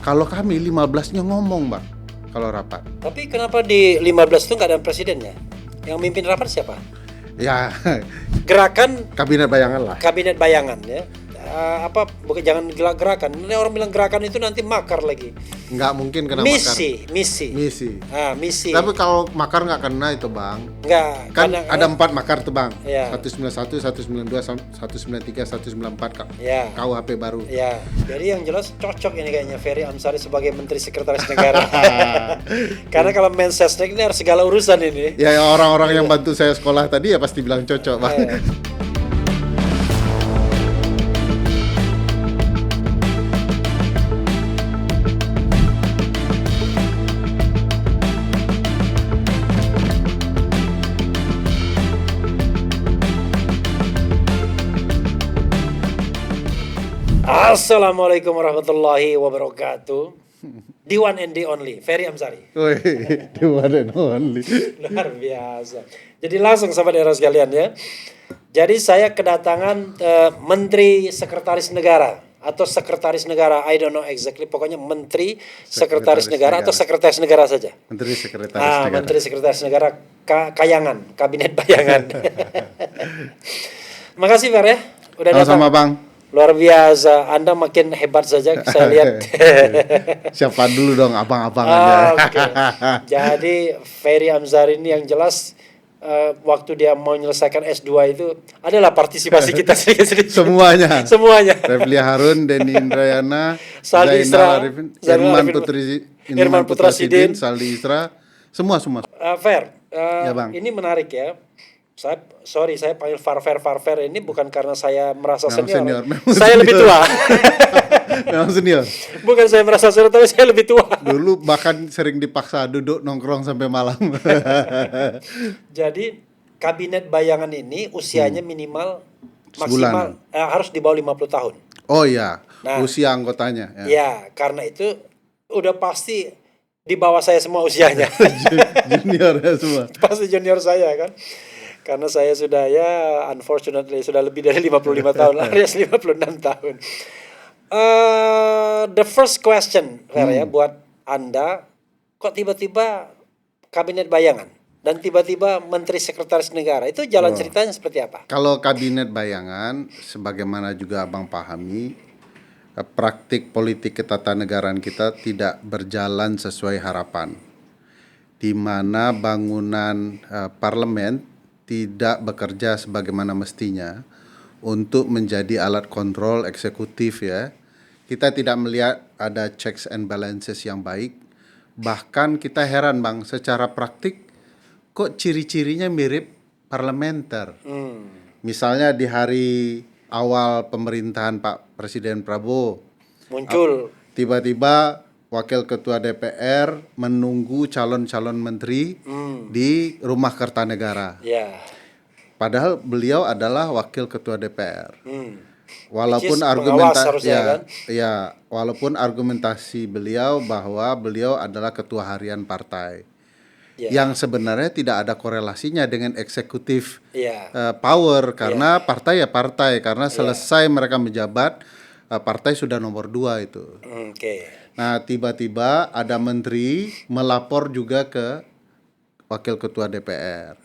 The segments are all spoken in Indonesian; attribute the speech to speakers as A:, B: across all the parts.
A: Kalau kami 15-nya ngomong, Bang, kalau rapat.
B: Tapi kenapa di 15 itu nggak ada presidennya? Yang mimpin rapat siapa?
A: Ya,
B: Gerakan
A: kabinet bayangan lah.
B: kabinet bayangan ya. Bukan, jangan gerakan. Ini orang bilang gerakan itu nanti makar lagi.
A: Nggak mungkin kena
B: Misi.
A: makar.
B: Misi.
A: Tapi kalau makar nggak kena itu, Bang.
B: Enggak.
A: Kan ada 4 makar tuh, Bang.
B: Ya.
A: 191, 192, 193, 194 Kak.
B: Ya.
A: KUHP baru.
B: Ya, jadi yang jelas cocok ini kayaknya Ferry Amsari sebagai Menteri Sekretaris Negara. Karena kalau Mensesnek ini harus segala urusan ini.
A: Ya, orang-orang yang bantu saya sekolah tadi ya pasti bilang cocok, Bang.
B: Assalamualaikum warahmatullahi wabarakatuh. The one and the only, Ferry Amsari.
A: Woi, the one and only.
B: Luar biasa. Jadi langsung sahabat daerah sekalian ya. Jadi saya kedatangan Menteri Sekretaris Negara atau Sekretaris Negara, I don't know exactly. Pokoknya Menteri Sekretaris Negara atau Sekretaris Negara saja.
A: Menteri Sekretaris Negara.
B: Menteri Sekretaris Negara Kayangan, Kabinet Bayangan. Makasih Fer ya, udah datang.
A: Sama-sama, Bang.
B: Luar biasa, Anda makin hebat saja saya lihat.
A: Siapa dulu dong, abang-abang aja.
B: Okay. Jadi Ferry Amsari ini yang jelas waktu dia mau menyelesaikan S2 itu adalah partisipasi kita sedikit-sedikit.
A: Semuanya. Refli Harun, Denny Indrayana,
B: Saldi Isra,
A: Irman Putra Sidin, Saldi Isra, semua.
B: Fer,
A: Ya, Bang.
B: ini menarik ya. Saya panggil Farfer ini bukan karena saya merasa senior. Saya lebih tua.
A: Memang senior.
B: Bukan saya merasa senior, tapi saya lebih tua.
A: Dulu bahkan sering dipaksa duduk nongkrong sampai malam.
B: Jadi kabinet bayangan ini usianya minimal maksimal harus di bawah 50 tahun.
A: Oh iya,
B: Nah,
A: usia anggotanya.
B: Ya, karena itu udah pasti di bawah saya semua usianya.
A: Junior ya semua.
B: Pasti junior saya kan. Karena saya sudah unfortunately sudah lebih dari 55 tahun, alias 56 tahun. The first question, Fer ya, buat Anda, kok tiba-tiba kabinet bayangan dan tiba-tiba Menteri Sekretaris Negara, itu jalan ceritanya seperti apa?
A: Kalau kabinet bayangan, sebagaimana juga Abang pahami, praktik politik ketatanegaraan kita tidak berjalan sesuai harapan, di mana bangunan parlemen tidak bekerja sebagaimana mestinya untuk menjadi alat kontrol eksekutif ya. Kita tidak melihat ada checks and balances yang baik. Bahkan kita heran, Bang, secara praktik kok ciri-cirinya mirip parlementer. Misalnya di hari awal pemerintahan Pak Presiden Prabowo
B: Muncul
A: tiba-tiba Wakil Ketua DPR menunggu calon-calon menteri di Rumah Kertanegara.
B: ya.
A: Padahal beliau adalah Wakil Ketua DPR. Walaupun walaupun argumentasi beliau bahwa beliau adalah ketua harian partai. Yang sebenarnya tidak ada korelasinya dengan eksekutif power karena partai ya partai, karena selesai mereka menjabat partai sudah nomor 2 itu. Nah, tiba-tiba ada menteri melapor juga ke Wakil Ketua DPR.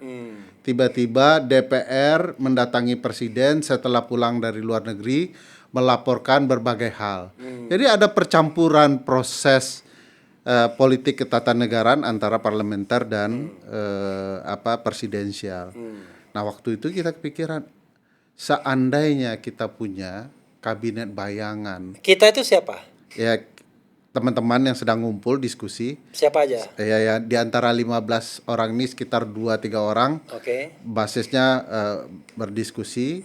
A: Tiba-tiba DPR mendatangi presiden setelah pulang dari luar negeri melaporkan berbagai hal. Jadi ada percampuran proses politik ketatanegaraan antara parlementer dan presidensial. Nah, waktu itu kita kepikiran, seandainya kita punya kabinet bayangan.
B: Kita itu siapa?
A: Ya, teman-teman yang sedang ngumpul diskusi.
B: Siapa aja?
A: Ya, di antara 15 orang ini sekitar 2-3 orang. Basisnya berdiskusi.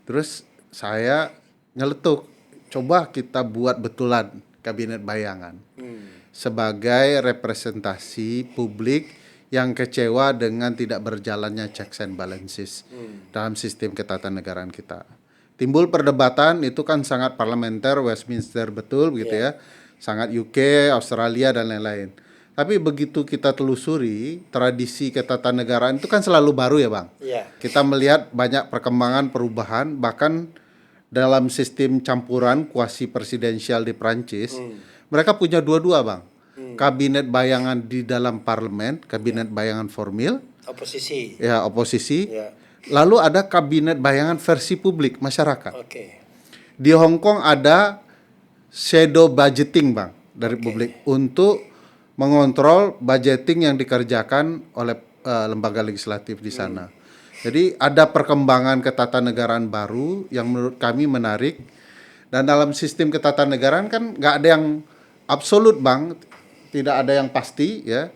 A: Terus saya nyeletuk, coba kita buat betulan kabinet bayangan. Sebagai representasi publik yang kecewa dengan tidak berjalannya checks and balances dalam sistem ketatanegaraan kita. Timbul perdebatan, itu kan sangat parlementer, Westminster betul begitu ya. Sangat UK, Australia dan lain-lain. Tapi begitu kita telusuri, tradisi ketatanegaraan itu kan selalu baru ya, Bang. Kita melihat banyak perkembangan, perubahan, bahkan dalam sistem campuran kuasi presidensial di Prancis, mereka punya dua-dua bang. Kabinet bayangan di dalam parlemen, kabinet bayangan formil.
B: Oposisi.
A: Ya, oposisi.
B: Ya.
A: Lalu ada kabinet bayangan versi publik, masyarakat.
B: Oke.
A: Di Hong Kong ada shadow budgeting bang dari publik untuk mengontrol budgeting yang dikerjakan oleh lembaga legislatif di sana. Jadi ada perkembangan ketatanegaraan baru yang menurut kami menarik. Dan dalam sistem ketatanegaraan kan nggak ada yang absolut bang, tidak ada yang pasti ya.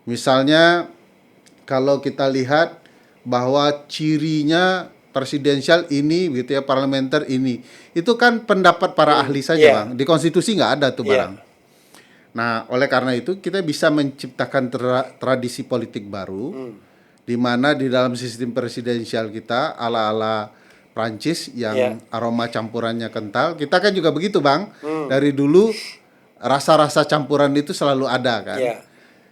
A: Misalnya kalau kita lihat bahwa cirinya presidensial ini gitu ya, parlementer ini, itu kan pendapat para ahli saja bang. Di konstitusi nggak ada tuh barang. Nah oleh karena itu kita bisa menciptakan tradisi politik baru, di mana di dalam sistem presidensial kita ala-ala Prancis yang aroma campurannya kental. Kita kan juga begitu bang. Dari dulu rasa-rasa campuran itu selalu ada kan.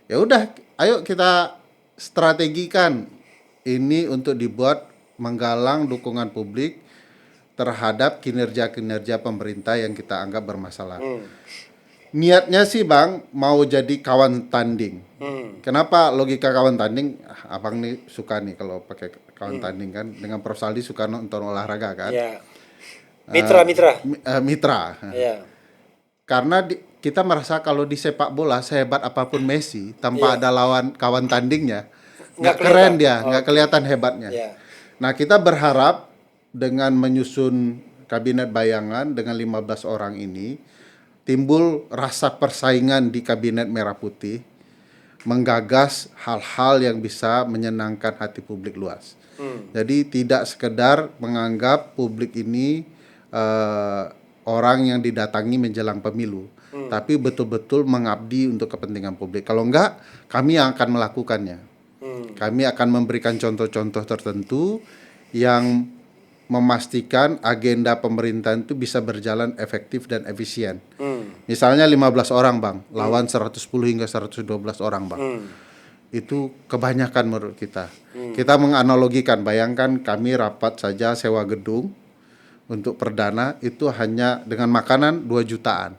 A: Ya udah, ayo kita strategikan ini untuk dibuat menggalang dukungan publik terhadap kinerja-kinerja pemerintah yang kita anggap bermasalah. Niatnya sih bang mau jadi kawan tanding. Kenapa logika kawan tanding? Abang nih suka nih kalau pakai kawan tanding kan. Dengan Prof. Saldi suka nonton olahraga kan. Mitra. Karena kita merasa kalau di sepak bola sehebat apapun Messi tanpa ada lawan kawan tandingnya nggak keren dia, nggak kelihatan hebatnya. Nah kita berharap dengan menyusun kabinet bayangan dengan 15 orang ini timbul rasa persaingan di kabinet merah putih, menggagas hal-hal yang bisa menyenangkan hati publik luas. Jadi tidak sekedar menganggap publik ini orang yang didatangi menjelang pemilu, tapi betul-betul mengabdi untuk kepentingan publik. Kalau enggak, kami yang akan melakukannya. Kami akan memberikan contoh-contoh tertentu yang memastikan agenda pemerintahan itu bisa berjalan efektif dan efisien. Misalnya 15 orang bang, lawan 110 hingga 112 orang bang. Itu kebanyakan menurut kita. Kita menganalogikan, bayangkan kami rapat saja sewa gedung untuk perdana itu hanya dengan makanan 2 jutaan.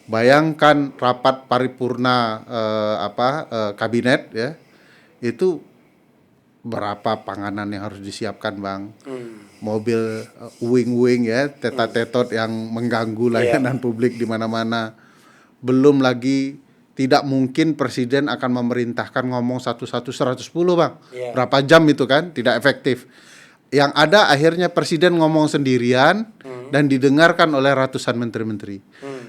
A: Bayangkan rapat paripurna kabinet ya, itu berapa panganan yang harus disiapkan bang. Mobil uing-uing ya, tetot yang mengganggu layanan publik di mana-mana. Belum lagi tidak mungkin presiden akan memerintahkan ngomong 110 bang. Berapa jam itu kan, tidak efektif. Yang ada akhirnya presiden ngomong sendirian dan didengarkan oleh ratusan menteri-menteri.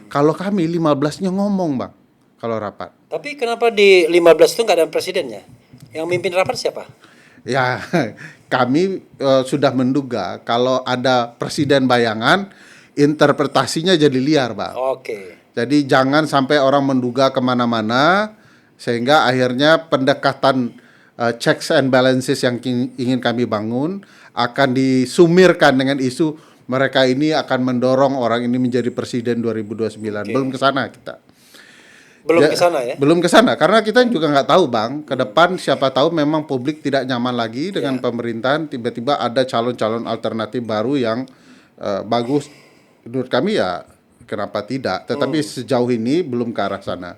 A: Kalau kami 15-nya ngomong bang, kalau rapat.
B: Tapi kenapa di 15 itu nggak ada presidennya? Yang mimpin rapat siapa?
A: Ya, kami sudah menduga kalau ada presiden bayangan, interpretasinya jadi liar, Bang. Jadi jangan sampai orang menduga kemana-mana, sehingga akhirnya pendekatan checks and balances yang ingin kami bangun akan disumirkan dengan isu mereka ini akan mendorong orang ini menjadi presiden 2029. Belum ke sana kita.
B: Belum ke sana ya?
A: Belum ke sana karena kita juga nggak tahu bang ke depan siapa tahu memang publik tidak nyaman lagi dengan pemerintahan, tiba-tiba ada calon-calon alternatif baru yang bagus menurut kami ya kenapa tidak, tetapi sejauh ini belum ke arah sana.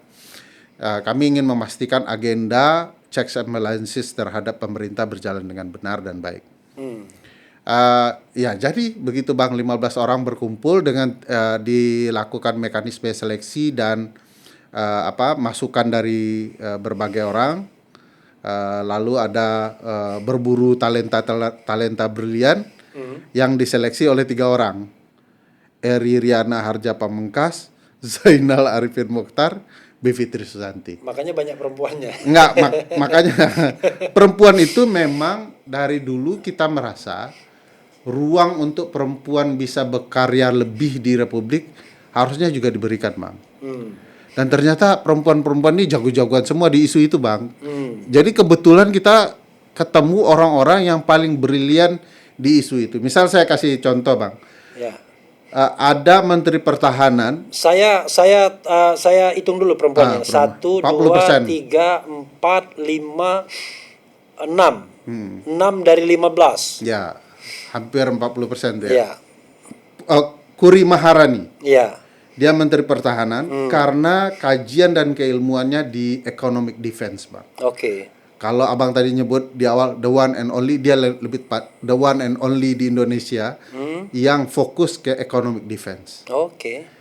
A: Kami ingin memastikan agenda checks and balances terhadap pemerintah berjalan dengan benar dan baik. Ya jadi begitu bang, 15 orang berkumpul dengan dilakukan mekanisme seleksi dan masukan dari berbagai orang, lalu ada berburu talenta brilian yang diseleksi oleh 3 orang, Eri Riana Harja Pamengkas, Zainal Arifin Mokhtar, Bivitri Susanti.
B: Makanya banyak perempuannya.
A: Enggak, makanya perempuan itu memang dari dulu kita merasa ruang untuk perempuan bisa berkarya lebih di Republik harusnya juga diberikan, Bang. Dan ternyata perempuan-perempuan ini jago-jagoan semua di isu itu bang. Jadi kebetulan kita ketemu orang-orang yang paling brilian di isu itu. Misal saya kasih contoh bang. Ada Menteri Pertahanan.
B: Saya hitung dulu perempuannya. 1, 2, 3, 4, 5, 6. 6 dari 15.
A: Ya, hampir 40% ya. Kuri Maharani. Dia Menteri Pertahanan karena kajian dan keilmuannya di economic defense, Bang.
B: Oke.
A: Kalau Abang tadi nyebut di awal the one and only, dia lebih tepat the one and only di Indonesia yang fokus ke economic defense.
B: Oke.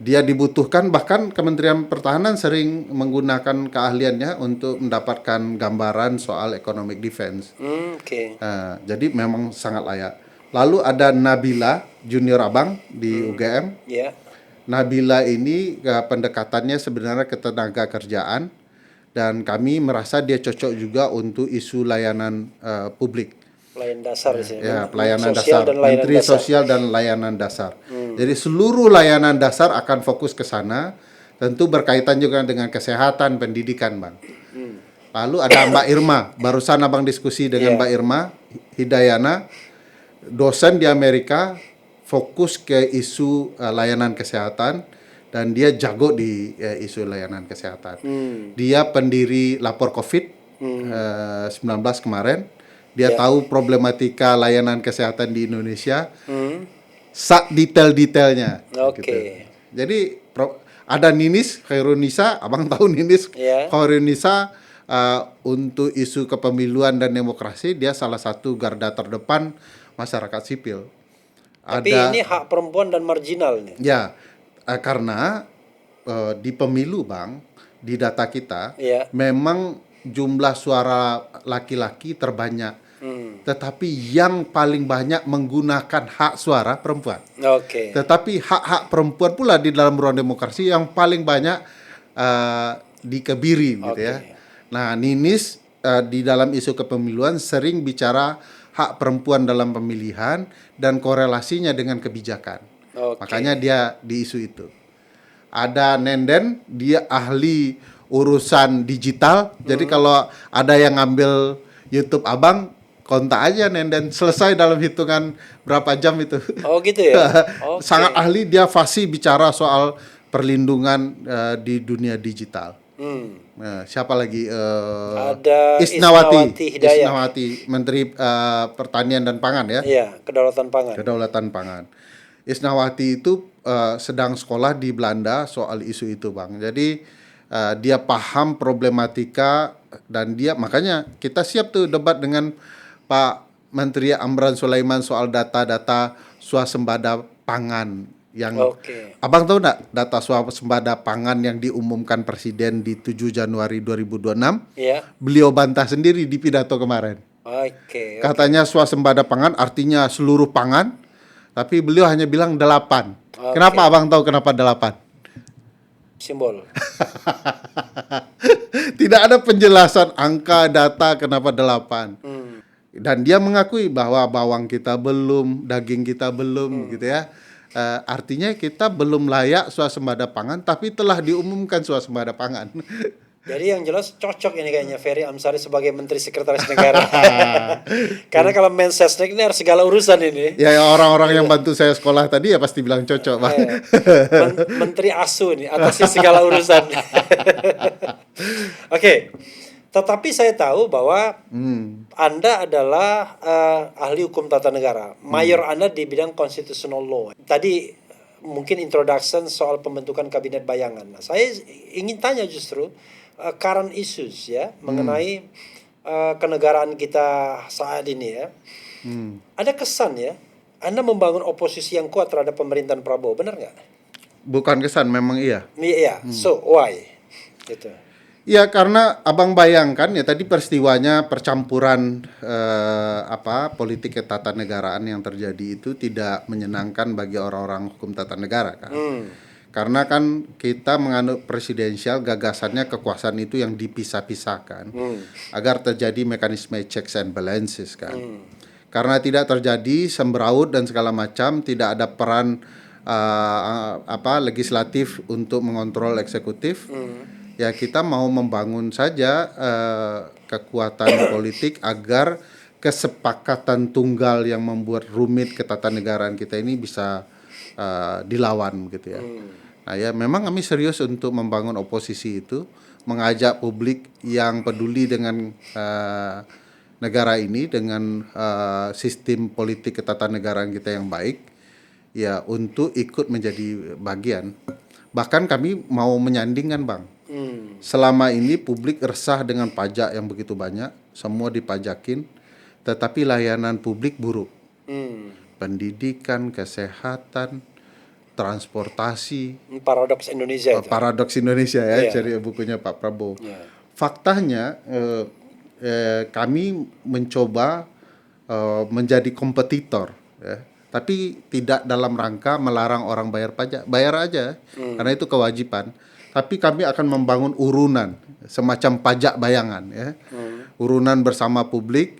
A: Dia dibutuhkan, bahkan Kementerian Pertahanan sering menggunakan keahliannya untuk mendapatkan gambaran soal economic defense.
B: Oke.
A: Jadi memang sangat layak. Lalu ada Nabila junior Abang di UGM.
B: Ya.
A: Nabila ini pendekatannya sebenarnya ke tenaga kerjaan, dan kami merasa dia cocok juga untuk isu layanan publik.
B: Pelayanan dasar di sini.
A: Ya, pelayanan
B: Sosial
A: dasar.
B: dan layanan
A: Menteri
B: dasar.
A: Sosial dan Layanan Dasar. Jadi seluruh layanan dasar akan fokus ke sana, tentu berkaitan juga dengan kesehatan, pendidikan, Bang. Lalu ada Mbak Irma, barusan Abang diskusi dengan Mbak Irma Hidayana, dosen di Amerika, fokus ke isu layanan kesehatan, dan dia jago di isu layanan kesehatan. Dia pendiri Lapor COVID-19 kemarin. Dia tahu problematika layanan kesehatan di Indonesia, detail-detailnya.
B: Oke.
A: Gitu. Jadi ada Ninis Khairunisa, Abang tahu Ninis Khairunisa, untuk isu kepemiluan dan demokrasi, dia salah satu garda terdepan masyarakat sipil.
B: Tapi ini hak perempuan dan marginal nih.
A: Ya, karena di pemilu, Bang, di data kita memang jumlah suara laki-laki terbanyak, tetapi yang paling banyak menggunakan hak suara perempuan.
B: Oke.
A: Tetapi hak-hak perempuan pula di dalam ruang demokrasi yang paling banyak dikebiri, gitu ya. Nah, Ninis di dalam isu kepemiluan sering bicara hak perempuan dalam pemilihan dan korelasinya dengan kebijakan. Makanya dia di isu itu. Ada Nenden, dia ahli urusan digital. Jadi kalau ada yang ngambil YouTube Abang, kontak aja Nenden, selesai dalam hitungan berapa jam itu.
B: Oh gitu ya.
A: Sangat ahli, dia fasih bicara soal perlindungan di dunia digital. Nah, siapa lagi?
B: Ada
A: Isnawati, Menteri Pertanian dan Pangan ya.
B: Iya, kedaulatan pangan.
A: Kedaulatan pangan. Isnawati itu sedang sekolah di Belanda soal isu itu, Bang. Jadi dia paham problematika, dan dia makanya kita siap tuh debat dengan Pak Menteri Amran Sulaiman soal data-data swasembada pangan yang Abang tahu enggak data swasembada pangan yang diumumkan Presiden di 7 Januari 2026?
B: Iya.
A: Beliau bantah sendiri di pidato kemarin. Katanya swasembada pangan artinya seluruh pangan, tapi beliau hanya bilang 8. Kenapa Abang tahu kenapa 8?
B: Simbol.
A: Tidak ada penjelasan angka data kenapa 8. Dan dia mengakui bahwa bawang kita belum, daging kita belum, gitu ya. Artinya kita belum layak swasembada pangan, tapi telah diumumkan swasembada pangan.
B: Jadi yang jelas cocok ini kayaknya Ferry Amsari sebagai Menteri Sekretaris Negara. Karena kalau Mensesnek ini harus segala urusan ini.
A: Ya, orang-orang yang bantu saya sekolah tadi ya pasti bilang cocok, Bang.
B: Menteri ASU nih, atasi segala urusan. Oke. Tetapi saya tahu bahwa Anda adalah ahli hukum tata negara. Mayor Anda di bidang constitutional law. Tadi mungkin introduction soal pembentukan kabinet bayangan. Nah, saya ingin tanya justru current issues ya mengenai kenegaraan kita saat ini ya. Ada kesan ya, Anda membangun oposisi yang kuat terhadap pemerintahan Prabowo, benar nggak?
A: Bukan kesan, memang iya.
B: Iya, so why? Gitu.
A: Ya, karena Abang bayangkan ya tadi peristiwanya percampuran politik ketatanegaraan yang terjadi itu tidak menyenangkan bagi orang-orang hukum tata negara kan. Karena kan kita menganut presidensial, gagasannya kekuasaan itu yang dipisah-pisahkan agar terjadi mekanisme checks and balances kan. Karena tidak terjadi sembraut dan segala macam, tidak ada peran legislatif untuk mengontrol eksekutif. Ya kita mau membangun saja kekuatan politik agar kesepakatan tunggal yang membuat rumit ketatanegaraan kita ini bisa dilawan gitu ya. Nah ya memang kami serius untuk membangun oposisi itu, mengajak publik yang peduli dengan negara ini, dengan sistem politik ketatanegaraan kita yang baik, ya untuk ikut menjadi bagian. Bahkan kami mau menyandingkan, Bang. Selama ini publik resah dengan pajak yang begitu banyak, semua dipajakin, tetapi layanan publik buruk. Pendidikan, kesehatan, transportasi.
B: Paradoks Indonesia itu.
A: Paradoks Indonesia ya, cari bukunya Pak Prabowo. Faktanya kami mencoba menjadi kompetitor, ya. Tapi tidak dalam rangka melarang orang bayar pajak, bayar aja, karena itu kewajiban. Tapi kami akan membangun urunan, semacam pajak bayangan, ya. Urunan bersama publik,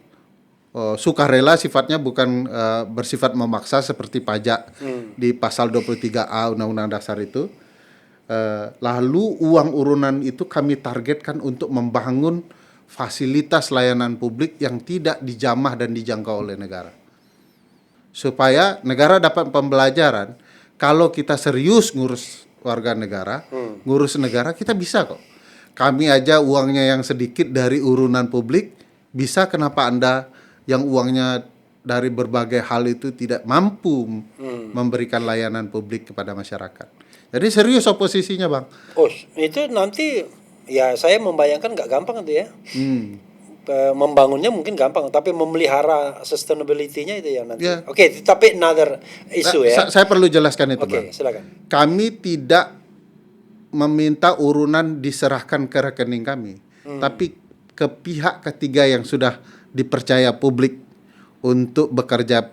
A: sukarela sifatnya, bukan bersifat memaksa seperti pajak di pasal 23A Undang-Undang Dasar itu. Lalu uang urunan itu kami targetkan untuk membangun fasilitas layanan publik yang tidak dijamah dan dijangkau oleh negara. Supaya negara dapat pembelajaran, kalau kita serius ngurus warga negara, ngurus negara, kita bisa kok. Kami aja uangnya yang sedikit dari urunan publik, bisa, kenapa Anda yang uangnya dari berbagai hal itu tidak mampu memberikan layanan publik kepada masyarakat. Jadi serius oposisinya, Bang.
B: Oh, itu nanti ya saya membayangkan nggak gampang itu ya. Membangunnya mungkin gampang, tapi memelihara sustainability-nya itu ya nanti. Oke, tapi another issue ya.
A: Saya perlu jelaskan itu, Bang.
B: Oke, silakan.
A: Kami tidak meminta urunan diserahkan ke rekening kami, tapi ke pihak ketiga yang sudah dipercaya publik untuk bekerja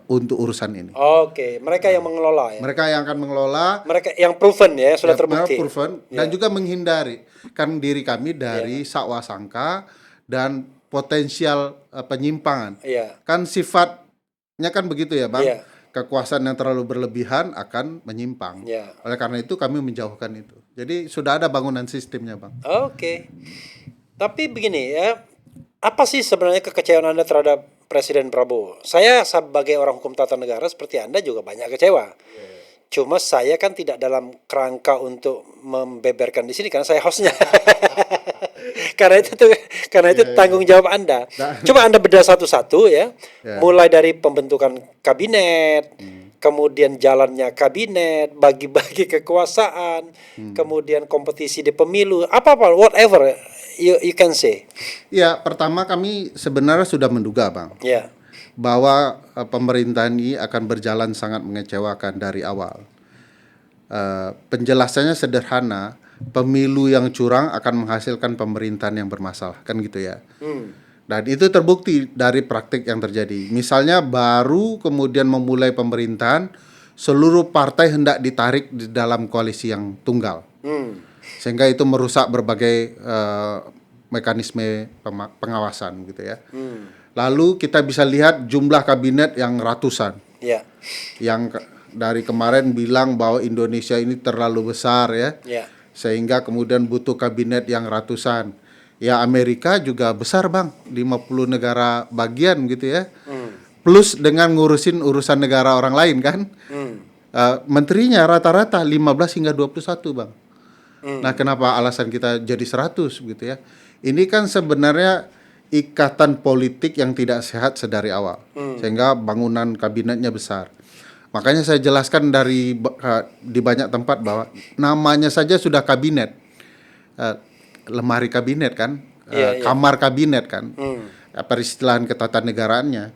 A: untuk urusan ini.
B: Oke, mereka yang mengelola ya.
A: Mereka yang akan mengelola.
B: Mereka yang proven ya, sudah terbukti.
A: Proven, dan juga menghindari kan diri kami dari sakwa sangka dan potensial penyimpangan. Kan sifatnya kan begitu ya, Bang. Kekuasaan yang terlalu berlebihan akan menyimpang. Oleh karena itu kami menjauhkan itu. Jadi sudah ada bangunan sistemnya, Bang.
B: Oke. Tapi begini ya, apa sih sebenarnya kekecewaan Anda terhadap Presiden Prabowo? Saya sebagai orang hukum tata negara seperti Anda juga banyak kecewa. Cuma saya kan tidak dalam kerangka untuk membeberkan di sini karena saya hostnya. Karena itu tanggung jawab Anda. Coba Anda bedah satu-satu ya. Mulai dari pembentukan kabinet, kemudian jalannya kabinet, bagi-bagi kekuasaan, kemudian kompetisi di pemilu, apa-apa, whatever you can say.
A: Ya, pertama kami sebenarnya sudah menduga, Bang. Bahwa pemerintahan ini akan berjalan sangat mengecewakan dari awal. Penjelasannya sederhana, pemilu yang curang akan menghasilkan pemerintahan yang bermasalah, kan gitu ya. Dan itu terbukti dari praktik yang terjadi. Misalnya baru kemudian memulai pemerintahan, seluruh partai hendak ditarik di dalam koalisi yang tunggal. Sehingga itu merusak berbagai mekanisme pengawasan gitu ya. Lalu kita bisa lihat jumlah kabinet yang ratusan. Yang dari kemarin bilang bahwa Indonesia ini terlalu besar ya. Sehingga kemudian butuh kabinet yang ratusan. Ya, Amerika juga besar, Bang, 50 negara bagian gitu ya. Plus dengan ngurusin urusan negara orang lain kan. Menterinya rata-rata 15 hingga 21, Bang. Nah, kenapa alasan kita jadi 100 gitu ya? Ini kan sebenarnya ikatan politik yang tidak sehat sedari awal. Sehingga bangunan kabinetnya besar. Makanya saya jelaskan di banyak tempat bahwa namanya saja sudah kabinet. Lemari kabinet kan, kamar kabinet kan, peristilahan ketatanegaranya.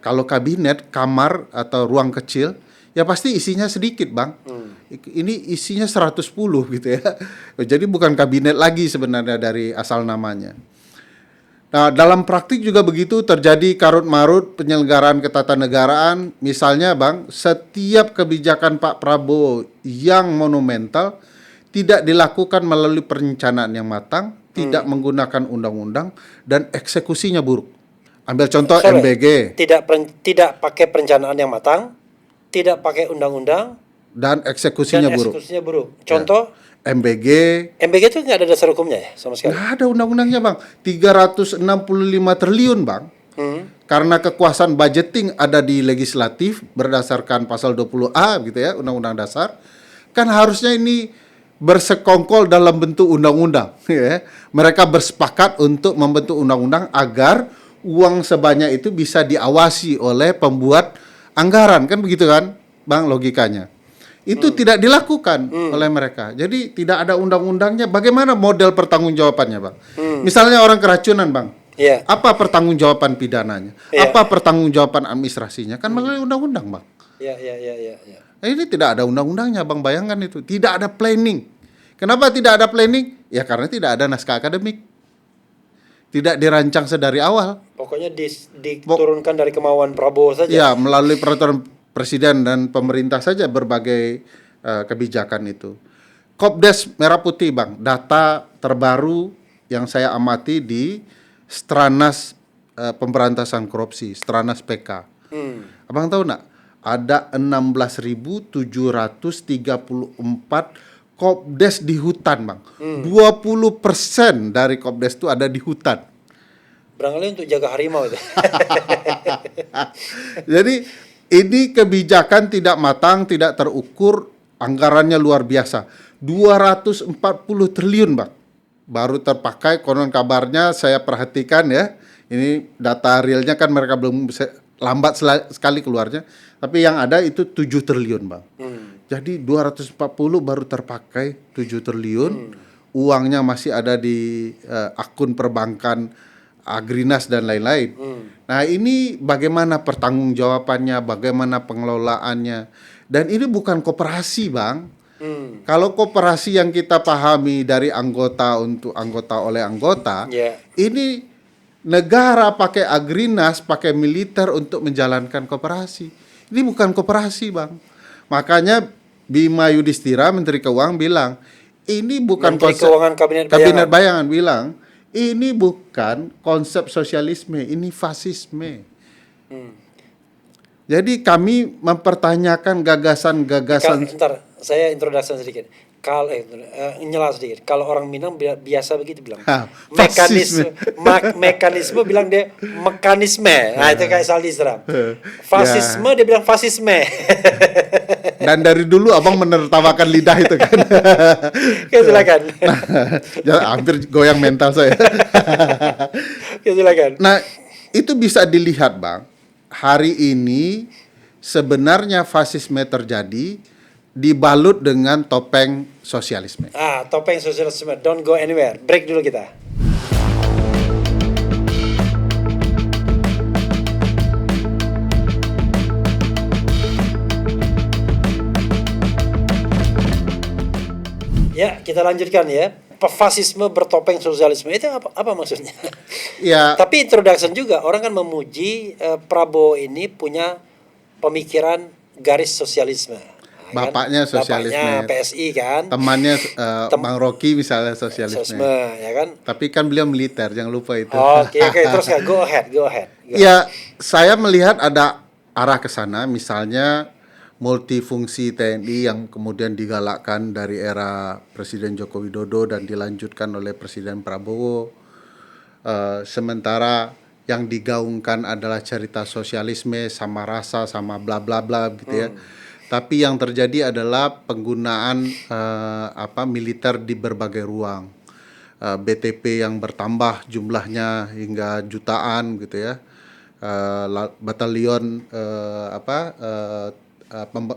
A: Kalau kabinet, kamar atau ruang kecil, ya pasti isinya sedikit, Bang. Ini isinya 110 gitu ya. Jadi bukan kabinet lagi sebenarnya dari asal namanya. Nah, dalam praktik juga begitu, terjadi karut-marut penyelenggaraan ketatanegaraan. Misalnya, Bang, setiap kebijakan Pak Prabowo yang monumental tidak dilakukan melalui perencanaan yang matang, tidak menggunakan undang-undang, dan eksekusinya buruk. Ambil contoh MBG.
B: Tidak pakai perencanaan yang matang, tidak pakai undang-undang,
A: dan eksekusinya buruk.
B: Contoh? MBG itu nggak ada dasar hukumnya ya sama sekali?
A: Nggak ada undang-undangnya, Bang. 365 triliun, Bang. Karena kekuasaan budgeting ada di legislatif berdasarkan pasal 20A gitu ya, Undang-Undang Dasar. Kan harusnya ini bersekongkol dalam bentuk undang-undang ya. Mereka bersepakat untuk membentuk undang-undang agar uang sebanyak itu bisa diawasi oleh pembuat anggaran, kan begitu kan? Bang, logikanya. Itu tidak dilakukan oleh mereka. Jadi tidak ada undang-undangnya. Bagaimana model pertanggungjawabannya, Bang? Misalnya orang keracunan, Bang.
B: Yeah.
A: Apa pertanggungjawaban pidananya?
B: Yeah.
A: Apa pertanggungjawaban administrasinya? Kan melalui undang-undang, Bang.
B: Ya.
A: Ini tidak ada undang-undangnya, Bang. Bayangkan itu. Tidak ada planning. Kenapa tidak ada planning? Ya karena tidak ada naskah akademik. Tidak dirancang sedari awal.
B: Pokoknya diturunkan dari kemauan Prabowo saja.
A: Ya, melalui peraturan presiden dan pemerintah saja berbagai kebijakan itu. Kopdes Merah Putih, Bang. Data terbaru yang saya amati di Stranas Pemberantasan Korupsi, Stranas PK. Abang tahu nggak? Ada 16.734 kopdes di hutan, Bang. 20% dari kopdes itu ada di hutan.
B: Barangkali untuk jaga harimau itu.
A: Jadi ini kebijakan tidak matang, tidak terukur, anggarannya luar biasa. 240 triliun, Bang. Baru terpakai, konon kabarnya saya perhatikan ya. Ini data realnya kan mereka belum lambat sekali keluarnya. Tapi yang ada itu 7 triliun, Bang. Jadi 240 baru terpakai 7 triliun. Uangnya masih ada di akun perbankan Agrinas dan lain-lain. Nah, ini bagaimana pertanggungjawabannya, bagaimana pengelolaannya. Dan ini bukan koperasi, Bang. Kalau koperasi yang kita pahami dari anggota untuk anggota oleh anggota, ini negara pakai Agrinas, pakai militer untuk menjalankan koperasi. Ini bukan koperasi, Bang. Makanya Bima Yudhistira, Menteri Keuangan bilang, ini bukan
B: Menteri Keuangan
A: Kabinet Bayangan bilang, ini bukan konsep sosialisme, ini fasisme. Jadi kami mempertanyakan gagasan-gagasan.
B: Bentar, saya introduksi sedikit. Kalau nyela sedikit. Kalau orang Minang biasa begitu bilang. Mekanisme bilang dia mekanisme. Nah, itu kayak Saldi Islam. Fasisme dia bilang fasisme.
A: Dan dari dulu Abang menertawakan lidah itu kan.
B: Ya, silakan.
A: Nah, hampir goyang mental saya.
B: Ya, silakan.
A: Nah, itu bisa dilihat, Bang. Hari ini sebenarnya fasisme terjadi dibalut dengan topeng sosialisme.
B: Topeng sosialisme. Don't go anywhere. Break dulu kita. Ya, kita lanjutkan ya. Fasisme bertopeng sosialisme itu apa maksudnya?
A: Ya.
B: Tapi introduction juga orang kan memuji Prabowo ini punya pemikiran garis sosialisme.
A: Bapaknya sosialisme.
B: Bapaknya PSI kan.
A: Temannya Bang Rocky misalnya sosialisme.
B: Ya kan?
A: Tapi kan beliau militer, jangan lupa itu.
B: Oke, terus ya, go ahead.
A: Ya, saya melihat ada arah ke sana, misalnya multifungsi TNI yang kemudian digalakkan dari era Presiden Joko Widodo dan dilanjutkan oleh Presiden Prabowo. Sementara yang digaungkan adalah cerita sosialisme, sama rasa, sama bla bla bla gitu ya. Tapi yang terjadi adalah penggunaan militer di berbagai ruang. BTP yang bertambah jumlahnya hingga jutaan gitu ya. Batalion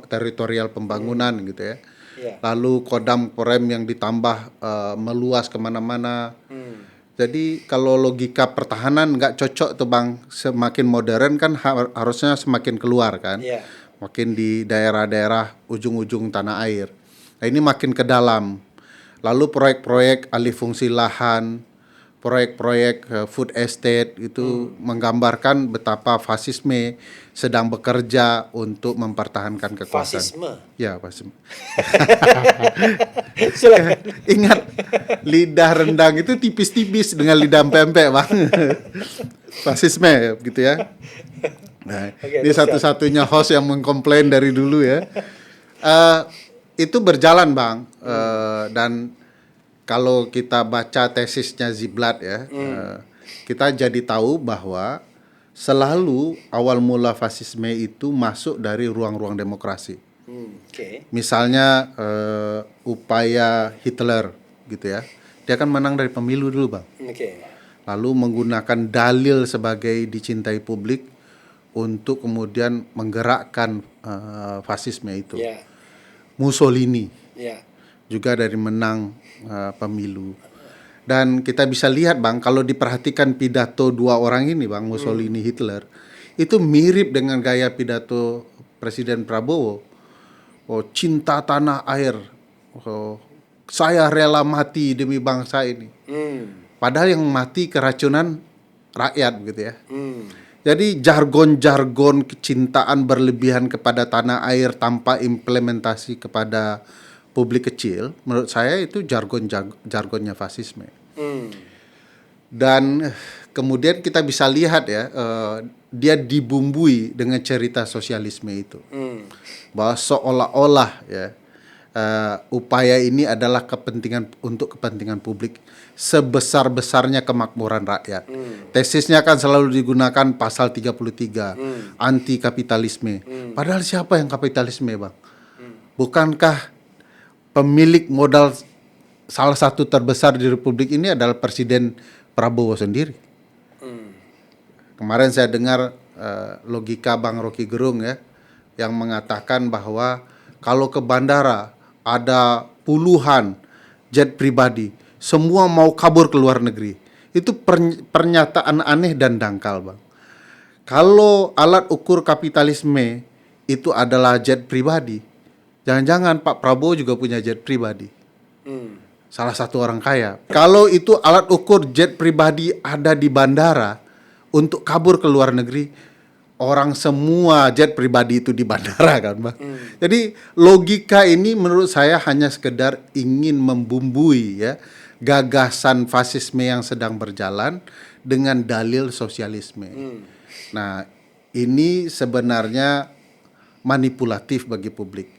A: teritorial pembangunan gitu ya. Lalu Kodam Korem yang ditambah meluas kemana-mana. Jadi kalau logika pertahanan nggak cocok tuh, Bang. Semakin modern kan harusnya semakin keluar kan. Makin di daerah-daerah ujung-ujung tanah air. Nah, ini makin ke dalam. Lalu proyek-proyek alih fungsi lahan, proyek-proyek food estate itu menggambarkan betapa fasisme sedang bekerja untuk mempertahankan kekuasaan.
B: Fasisme?
A: Ya, fasisme.
B: Silakan.
A: Ingat, lidah rendang itu tipis-tipis dengan lidah pempek, Bang. Fasisme gitu ya. Nah, ini satu-satunya host yang mengkomplain dari dulu ya. Itu berjalan, Bang. Dan kalau kita baca tesisnya Ziblatt ya, kita jadi tahu bahwa selalu awal mula fasisme itu masuk dari ruang-ruang demokrasi. Misalnya upaya Hitler gitu ya, dia kan menang dari pemilu dulu, Bang. Lalu menggunakan dalil sebagai dicintai publik untuk kemudian menggerakkan fasisme itu.
B: Ya.
A: Mussolini
B: Ya.
A: juga dari menang pemilu. Dan kita bisa lihat Bang, kalau diperhatikan pidato dua orang ini Bang, Mussolini, Hitler, itu mirip dengan gaya pidato Presiden Prabowo. Oh, cinta tanah air, oh, saya rela mati demi bangsa ini. Padahal yang mati keracunan rakyat begitu ya. Jadi jargon-jargon kecintaan berlebihan kepada tanah air tanpa implementasi kepada publik kecil, menurut saya itu jargonnya fasisme. Dan kemudian kita bisa lihat ya, dia dibumbui dengan cerita sosialisme itu, bahwa seolah-olah ya upaya ini adalah untuk kepentingan publik sebesar-besarnya kemakmuran rakyat. Tesisnya kan selalu digunakan pasal 33, anti kapitalisme. Padahal siapa yang kapitalisme, Bang? Bukankah pemilik modal salah satu terbesar di Republik ini adalah Presiden Prabowo sendiri? Kemarin saya dengar logika Bang Rocky Gerung ya, yang mengatakan bahwa kalau ke bandara ada puluhan jet pribadi, semua mau kabur ke luar negeri. Itu pernyataan aneh dan dangkal, Bang. Kalau alat ukur kapitalisme itu adalah jet pribadi, jangan-jangan Pak Prabowo juga punya jet pribadi. Salah satu orang kaya. Kalau itu alat ukur jet pribadi ada di bandara untuk kabur ke luar negeri, orang semua jet pribadi itu di bandara kan, Bang. Jadi logika ini menurut saya hanya sekedar ingin membumbui ya gagasan fasisme yang sedang berjalan dengan dalil sosialisme. Nah, ini sebenarnya manipulatif bagi publik.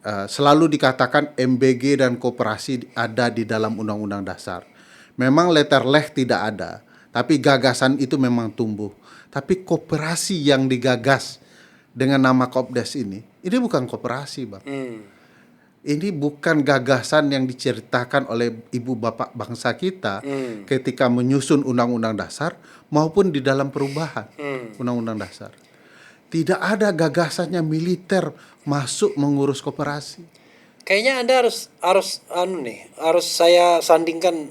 A: Selalu dikatakan MBG dan koperasi ada di dalam Undang-Undang Dasar. Memang letter leh tidak ada, tapi gagasan itu memang tumbuh. Tapi koperasi yang digagas dengan nama Kopdes ini bukan koperasi, Bang. Ini bukan gagasan yang diceritakan oleh ibu bapak bangsa kita ketika menyusun Undang-Undang Dasar maupun di dalam perubahan Undang-Undang Dasar. Tidak ada gagasannya militer masuk mengurus koperasi.
B: Kayaknya Anda harus saya sandingkan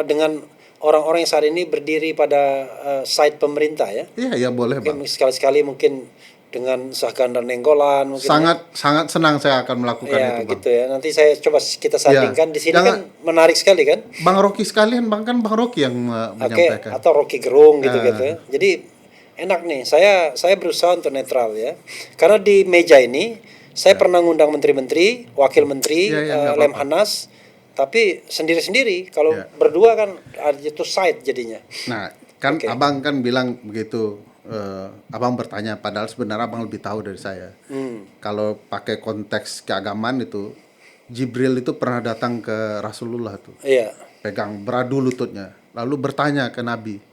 B: dengan orang-orang yang saat ini berdiri pada side pemerintah ya.
A: Iya, boleh, Bang.
B: Sekali-sekali mungkin dengan Sahkan dan Nenggolan mungkin.
A: Sangat senang saya akan melakukan itu, Bang.
B: Gitu ya. Nanti saya coba kita sandingkan di sini kan menarik sekali kan.
A: Bang Rocky sekalian, Bang Rocky yang menyampaikan.
B: Atau Rocky Gerung gitu ya. Jadi enak nih. Saya berusaha untuk netral ya. Karena di meja ini saya pernah ngundang menteri-menteri, wakil menteri, Lemhanas. Tapi sendiri-sendiri, kalau berdua kan itu side jadinya.
A: Nah, kan Abang kan bilang begitu, Abang bertanya, padahal sebenarnya Abang lebih tahu dari saya. Kalau pakai konteks keagamaan itu, Jibril itu pernah datang ke Rasulullah tuh, pegang beradu lututnya, lalu bertanya ke Nabi.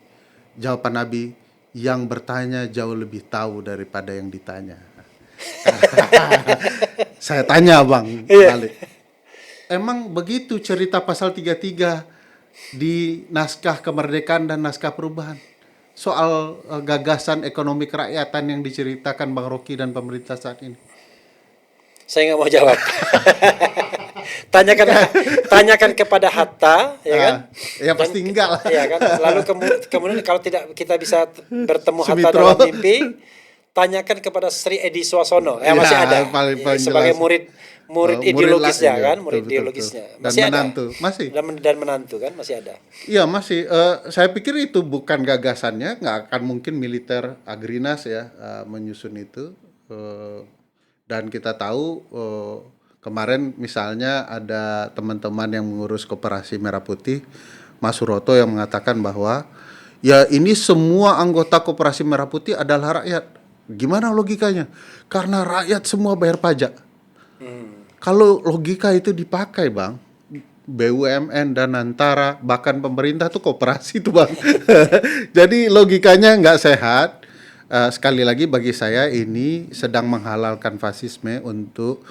A: Jawaban Nabi, yang bertanya jauh lebih tahu daripada yang ditanya. Saya tanya Abang balik. Emang begitu cerita pasal 33 di naskah kemerdekaan dan naskah perubahan? Soal gagasan ekonomi kerakyatan yang diceritakan Bang Rocky dan pemerintah saat ini.
B: Saya nggak mau jawab. Tanyakan kepada Hatta, ya kan?
A: Ya pasti enggak lah.
B: Ya kan. Lalu kemudian kalau tidak kita bisa bertemu Hatta dalam mimpi, tanyakan kepada Sri Edi Suasono. Masih ada. Paling sebagai murid ideologisnya kan, murid ideologisnya. Masih ada.
A: Masih.
B: Dan menantu kan masih ada.
A: Iya, masih. Saya pikir itu bukan gagasannya, nggak akan mungkin militer Agrinas ya menyusun itu. Dan kita tahu kemarin misalnya ada teman-teman yang mengurus Koperasi Merah Putih, Mas Suroto, yang mengatakan bahwa ya ini semua anggota Koperasi Merah Putih adalah rakyat. Gimana logikanya? Karena rakyat semua bayar pajak. Kalau logika itu dipakai, Bang, BUMN dan Antara, bahkan pemerintah tuh koperasi tuh, Bang. Jadi logikanya nggak sehat. Sekali lagi bagi saya ini sedang menghalalkan fasisme untuk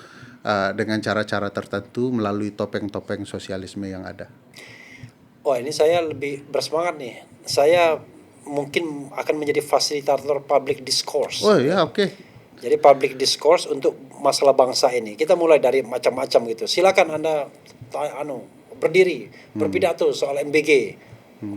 A: dengan cara-cara tertentu melalui topeng-topeng sosialisme yang ada.
B: Wah, ini saya lebih bersemangat nih. Saya mungkin akan menjadi fasilitator public discourse.
A: Oh ya, oke.
B: Jadi public discourse untuk masalah bangsa ini. Kita mulai dari macam-macam gitu. Silakan Anda berdiri, berpidato soal MBG.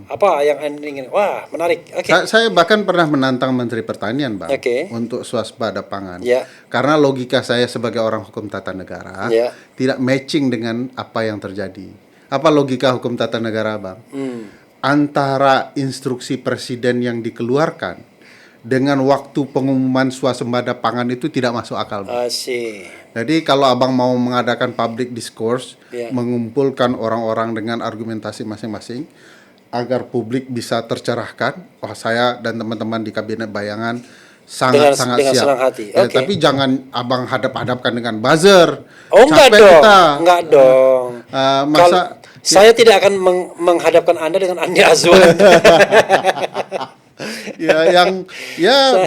B: Apa yang Anda ingin? Wah, menarik. Oke.
A: Saya bahkan pernah menantang Menteri Pertanian, Bang,
B: Oke.
A: untuk swasembada pangan.
B: Ya.
A: Karena logika saya sebagai orang hukum tata negara
B: Ya.
A: tidak matching dengan apa yang terjadi. Apa logika hukum tata negara, Bang? Antara instruksi presiden yang dikeluarkan dengan waktu pengumuman swasembada pangan itu tidak masuk akal, Bang.
B: Asih.
A: Jadi kalau Abang mau mengadakan public discourse,
B: Ya.
A: mengumpulkan orang-orang dengan argumentasi masing-masing agar publik bisa tercerahkan, wah saya dan teman-teman di Kabinet Bayangan sangat
B: dengan
A: siap.
B: senang hati.
A: Ya,
B: Oke.
A: tapi jangan Abang hadap-hadapkan dengan buzzer.
B: Oh, enggak
A: Capek
B: dong.
A: kita.
B: Enggak dong.
A: Masa
B: Saya tidak akan menghadapkan Anda dengan Andi Azwan.
A: yang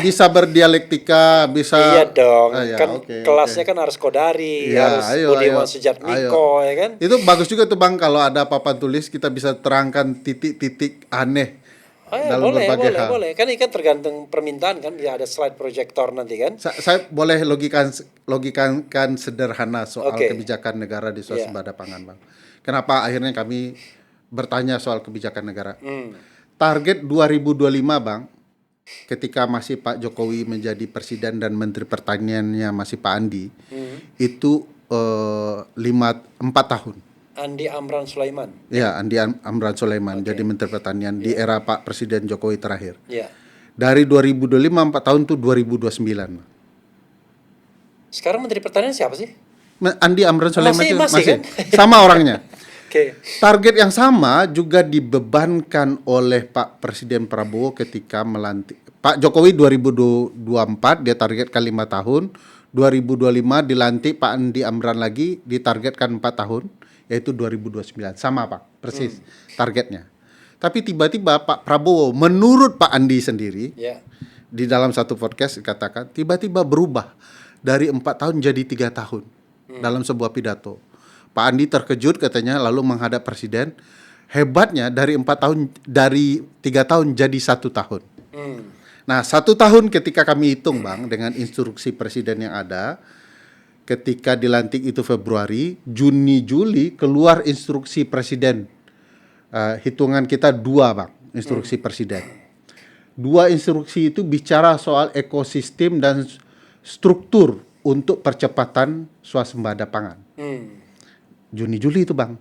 A: bisa berdialektika, bisa.
B: Iya dong.
A: Ya,
B: Kan
A: oke,
B: kelasnya kan harus Kodari,
A: Ya,
B: harus
A: ayo.
B: Budiman Sujatmiko, ya kan?
A: Itu bagus juga tuh, Bang, kalau ada papan tulis kita bisa terangkan titik-titik aneh
B: Oh ya,
A: dalam berbagai hal.
B: boleh. Kan ini kan tergantung permintaan kan, bisa ada slide projector nanti kan.
A: Saya boleh logikan sederhana soal
B: Oke.
A: kebijakan negara di swasembada pangan, Bang. Kenapa akhirnya kami bertanya soal kebijakan negara? Target 2025, Bang, ketika masih Pak Jokowi menjadi presiden dan Menteri Pertaniannya masih Pak Andi, itu 4 tahun.
B: Andi Amran Sulaiman.
A: Ya, Andi Amran Sulaiman jadi Menteri Pertanian di era Pak Presiden Jokowi terakhir.
B: Ya.
A: Dari 2025 4 tahun tuh 2029.
B: Sekarang Menteri Pertanian siapa sih?
A: Andi Amran Sulaiman itu
B: Masih kan?
A: sama orangnya.
B: Oke.
A: Target yang sama juga dibebankan oleh Pak Presiden Prabowo ketika melantik Pak Jokowi 2024, dia targetkan 5 tahun. 2025 dilantik Pak Andi Amran lagi, ditargetkan 4 tahun, yaitu 2029. Sama, Pak, persis targetnya. Tapi tiba-tiba Pak Prabowo menurut Pak Andi sendiri,
B: Ya.
A: di dalam satu podcast dikatakan tiba-tiba berubah dari 4 tahun jadi 3 tahun dalam sebuah pidato. Pak Andi terkejut katanya, lalu menghadap presiden. Hebatnya dari 3 tahun jadi 1 tahun. Nah, 1 tahun ketika kami hitung, Bang, dengan instruksi presiden yang ada, ketika dilantik itu Februari, Juni, Juli keluar instruksi presiden. Hitungan kita 2, Bang, instruksi presiden. 2 instruksi itu bicara soal ekosistem dan struktur untuk percepatan swasembada pangan. Juni Juli itu, Bang.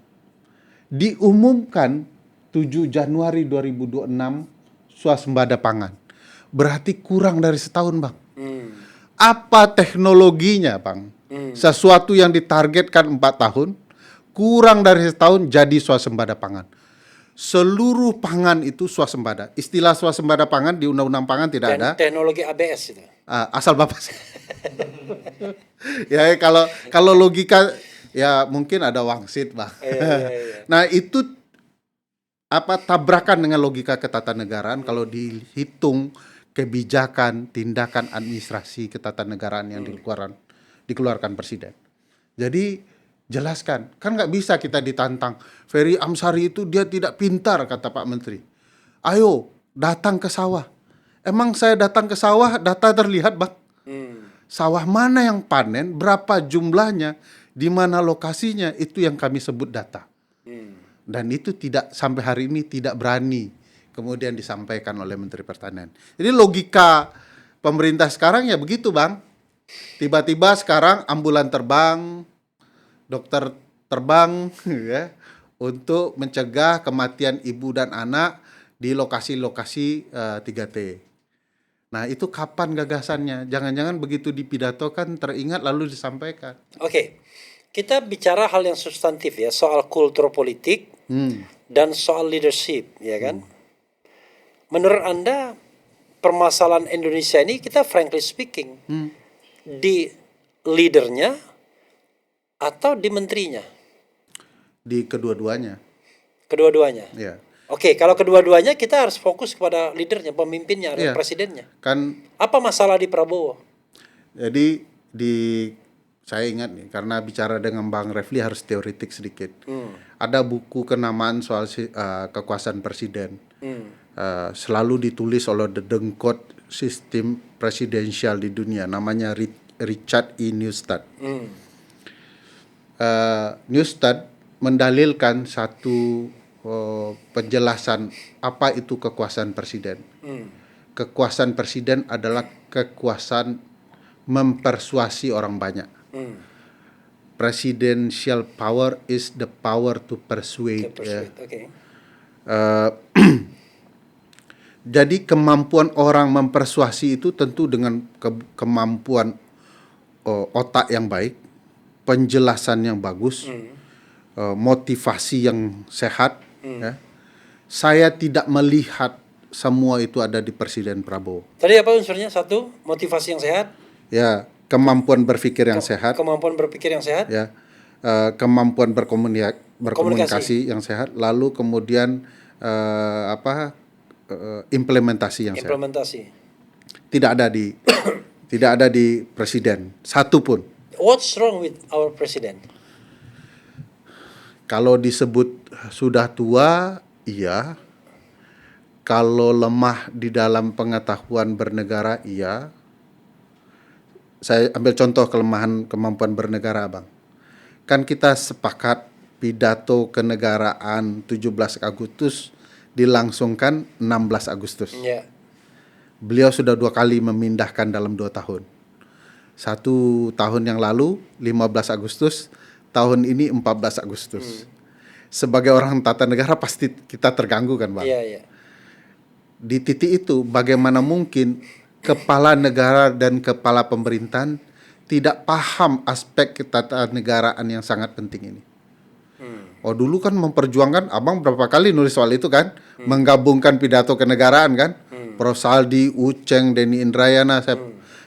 A: Diumumkan 7 Januari 2026 swasembada pangan. Berarti kurang dari setahun, Bang. Apa teknologinya, Bang? Sesuatu yang ditargetkan 4 tahun, kurang dari setahun jadi swasembada pangan. Seluruh pangan itu swasembada. Istilah swasembada pangan di Undang-Undang Pangan tidak ada.
B: Teknologi ABS itu.
A: Asal Bapak. Ya, kalau logika ya mungkin ada wangsit, Bang.
B: Iya.
A: Nah, itu tabrakan dengan logika ketatanegaraan kalau dihitung kebijakan, tindakan administrasi ketatanegaraan yang dikeluarkan presiden. Jadi jelaskan, kan nggak bisa kita ditantang. Ferry Amsari itu dia tidak pintar, kata Pak Menteri. Ayo datang ke sawah. Emang saya datang ke sawah, data terlihat, Bang. Sawah mana yang panen, berapa jumlahnya, di mana lokasinya, itu yang kami sebut data. Dan itu tidak sampai hari ini tidak berani kemudian disampaikan oleh Menteri Pertanian. Jadi logika pemerintah sekarang ya begitu, Bang. Tiba-tiba sekarang ambulan terbang, dokter terbang ya, untuk mencegah kematian ibu dan anak di lokasi-lokasi 3T. Nah, itu kapan gagasannya? Jangan-jangan begitu dipidatokan teringat lalu disampaikan.
B: Oke. Kita bicara hal yang substantif ya, soal kultur politik dan soal leadership, ya kan? Menurut Anda permasalahan Indonesia ini, kita frankly speaking, di leadernya atau di menterinya?
A: Di kedua-duanya.
B: Kedua-duanya.
A: Ya.
B: Oke, kalau kedua-duanya kita harus fokus kepada leadernya, pemimpinnya, atau presidennya.
A: Kan
B: apa masalah di Prabowo?
A: Jadi saya ingat nih, karena bicara dengan Bang Refli harus teoretik sedikit. Ada buku kenamaan soal kekuasaan presiden. selalu ditulis oleh the dengkot sistem presidensial di dunia, namanya Richard E. Neustadt. Neustadt mendalilkan satu penjelasan apa itu kekuasaan presiden. Kekuasaan presiden adalah kekuasaan mempersuasi orang banyak. Presidential power is the power to persuade.
B: Okay.
A: Jadi kemampuan orang mempersuasi itu tentu dengan kemampuan otak yang baik, penjelasan yang bagus, motivasi yang sehat. Ya. Saya tidak melihat semua itu ada di Presiden Prabowo.
B: Tadi apa unsurnya? Satu, motivasi yang sehat.
A: Ya, kemampuan berpikir yang sehat.
B: Kemampuan berpikir yang sehat.
A: Ya, kemampuan berkomunikasi yang sehat. Lalu kemudian implementasi yang sehat. Tidak ada di presiden satu pun.
B: What's wrong with our president?
A: Kalau disebut sudah tua, iya. Kalau lemah di dalam pengetahuan bernegara, iya. Saya ambil contoh kemampuan bernegara, Bang. Kan kita sepakat pidato kenegaraan 17 Agustus dilangsungkan 16 Agustus.
B: Yeah.
A: Beliau sudah 2 kali memindahkan dalam 2 tahun. 1 tahun yang lalu 15 Agustus, tahun ini 14 Agustus. Sebagai orang tata negara pasti kita terganggu kan, Bang?
B: Yeah.
A: Di titik itu bagaimana mungkin kepala negara dan kepala pemerintahan tidak paham aspek ketatanegaraan yang sangat penting ini. Oh, dulu kan memperjuangkan, Abang berapa kali nulis soal itu kan, menggabungkan pidato kenegaraan kan, Prof. Saldi, Uceng, Denny Indrayana, saya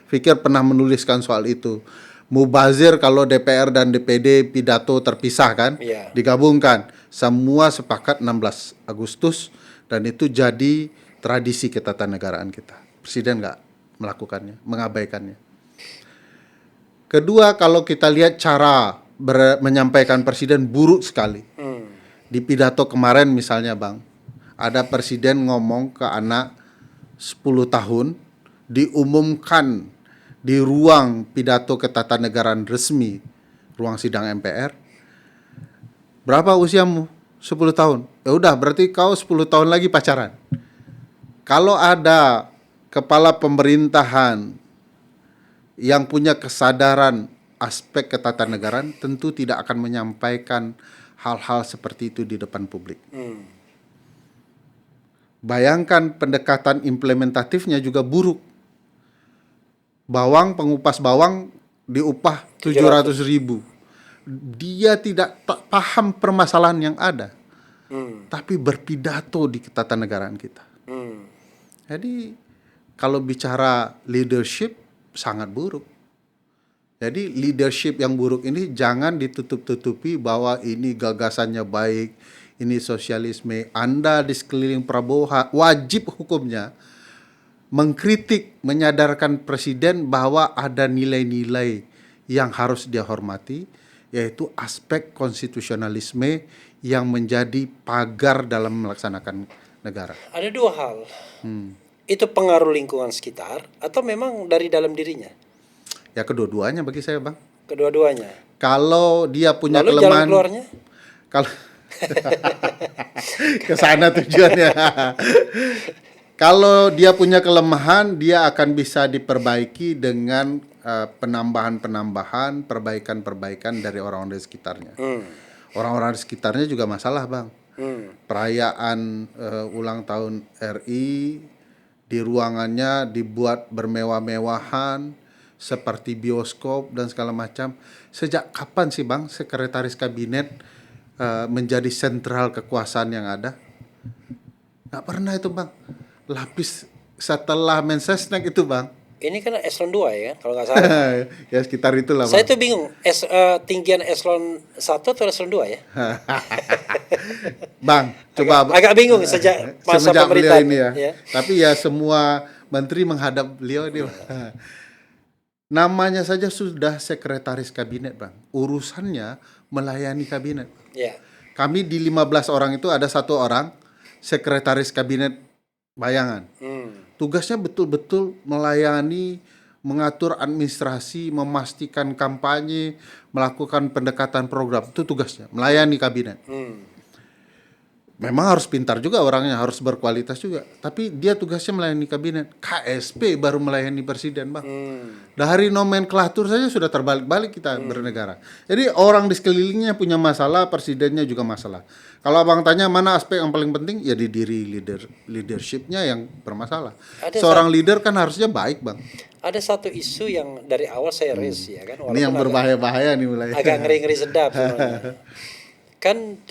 A: pikir pernah menuliskan soal itu. Mubazir kalau DPR dan DPD pidato terpisah kan, digabungkan. Semua sepakat 16 Agustus dan itu jadi tradisi ketatanegaraan kita. Presiden nggak melakukannya, mengabaikannya. Kedua, kalau kita lihat cara menyampaikan presiden buruk sekali. Di pidato kemarin misalnya, Bang, ada presiden ngomong ke anak 10 tahun, diumumkan di ruang pidato ketatanegaraan resmi, ruang sidang MPR. Berapa usiamu? 10 tahun. Ya udah, berarti kau 10 tahun lagi pacaran. Kalau ada kepala pemerintahan yang punya kesadaran aspek ketatanegaraan tentu tidak akan menyampaikan hal-hal seperti itu di depan publik. Bayangkan pendekatan implementatifnya juga buruk. Pengupas bawang diupah 700.000. Dia tidak paham permasalahan yang ada. Tapi berpidato di ketatanegaraan kita. Jadi kalau bicara leadership sangat buruk. Jadi leadership yang buruk ini jangan ditutup-tutupi bahwa ini gagasannya baik, ini sosialisme. Anda di sekeliling Prabowo wajib hukumnya mengkritik, menyadarkan presiden bahwa ada nilai-nilai yang harus dia hormati, yaitu aspek konstitusionalisme yang menjadi pagar dalam melaksanakan negara.
B: Ada 2 hal. Itu pengaruh lingkungan sekitar atau memang dari dalam dirinya?
A: Ya kedua-duanya bagi saya, Bang.
B: Kedua-duanya.
A: Kalau dia punya
B: lalu
A: kelemahan,
B: jalan keluarnya?
A: Kalau ke sana tujuannya. Kalau dia punya kelemahan, dia akan bisa diperbaiki dengan penambahan-penambahan, perbaikan-perbaikan dari orang-orang di sekitarnya. Orang-orang di sekitarnya juga masalah, Bang. Perayaan ulang tahun RI di ruangannya dibuat bermewah-mewahan seperti bioskop dan segala macam. Sejak kapan sih, Bang, sekretaris kabinet menjadi sentral kekuasaan yang ada? Nggak pernah itu, Bang. Lapis setelah Mensesnek itu, Bang.
B: Ini kan eselon 2 ya, kalau nggak salah.
A: Ya sekitar itulah, Bang.
B: Saya tuh bingung, tinggian eselon 1 atau eselon 2 ya?
A: Bang, coba
B: agak bingung sejak masa pemerintahan
A: ini ya. Tapi ya semua menteri menghadap beliau ini. Namanya saja sudah sekretaris kabinet, Bang. Urusannya melayani kabinet.
B: Yeah.
A: Kami di 15 orang itu ada 1 orang sekretaris kabinet bayangan. Tugasnya betul-betul melayani, mengatur administrasi, memastikan kampanye, melakukan pendekatan program. Itu tugasnya, melayani kabinet. Memang harus pintar juga orangnya, harus berkualitas juga. Tapi dia tugasnya melayani kabinet. KSP baru melayani presiden, Bang. Dari nomenklatur saja sudah terbalik-balik kita bernegara. Jadi orang di sekelilingnya punya masalah, presidennya juga masalah. Kalau Abang tanya mana aspek yang paling penting, ya di diri leadershipnya yang bermasalah. Seorang leader kan harusnya baik, Bang.
B: Ada satu isu yang dari awal saya raise ya kan.
A: Ini yang berbahaya-bahaya nih mulai.
B: Agak ngeri-ngeri sedap sebenarnya. Kan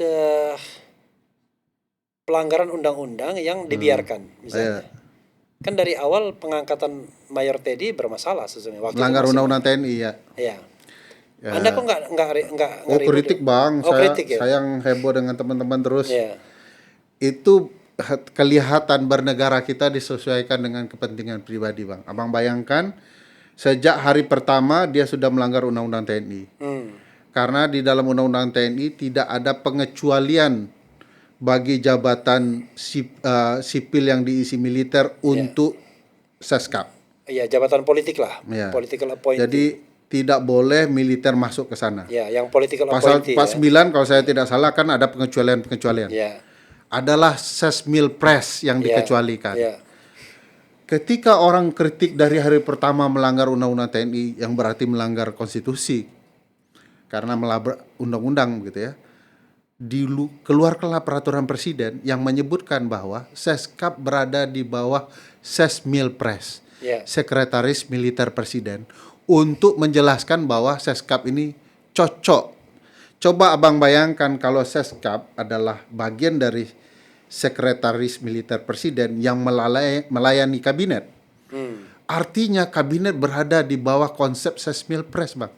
B: pelanggaran undang-undang yang dibiarkan misalnya. Kan dari awal pengangkatan Mayor Teddy bermasalah sesungguhnya.
A: Melanggar undang-undang TNI ya.
B: Iya. Ya. Anda kok nggak
A: kritik Bang.
B: Kritik ya?
A: Saya yang heboh dengan teman-teman terus.
B: Ya.
A: Itu kelihatan bernegara kita disesuaikan dengan kepentingan pribadi, Bang. Abang bayangkan sejak hari pertama dia sudah melanggar undang-undang TNI. Karena di dalam undang-undang TNI tidak ada pengecualian bagi jabatan sipil yang diisi militer untuk Seskap.
B: Iya, jabatan politik lah.
A: Ya.
B: Political appointee.
A: Jadi tidak boleh militer masuk ke sana.
B: Ya, yang political
A: Pasal
B: appointee.
A: 9 kalau saya tidak salah kan ada pengecualian-pengecualian.
B: Ya.
A: Adalah Sesmilpres yang dikecualikan.
B: Ya.
A: Ketika orang kritik dari hari pertama melanggar undang-undang TNI yang berarti melanggar konstitusi karena melabrak undang-undang gitu ya. Keluarkanlah peraturan presiden yang menyebutkan bahwa Seskap berada di bawah Sesmilpres, Sekretaris Militer Presiden, untuk menjelaskan bahwa Seskap ini cocok. Coba Abang bayangkan kalau Seskap adalah bagian dari Sekretaris Militer Presiden yang melayani kabinet. Artinya kabinet berada di bawah konsep Sesmilpres, Bang.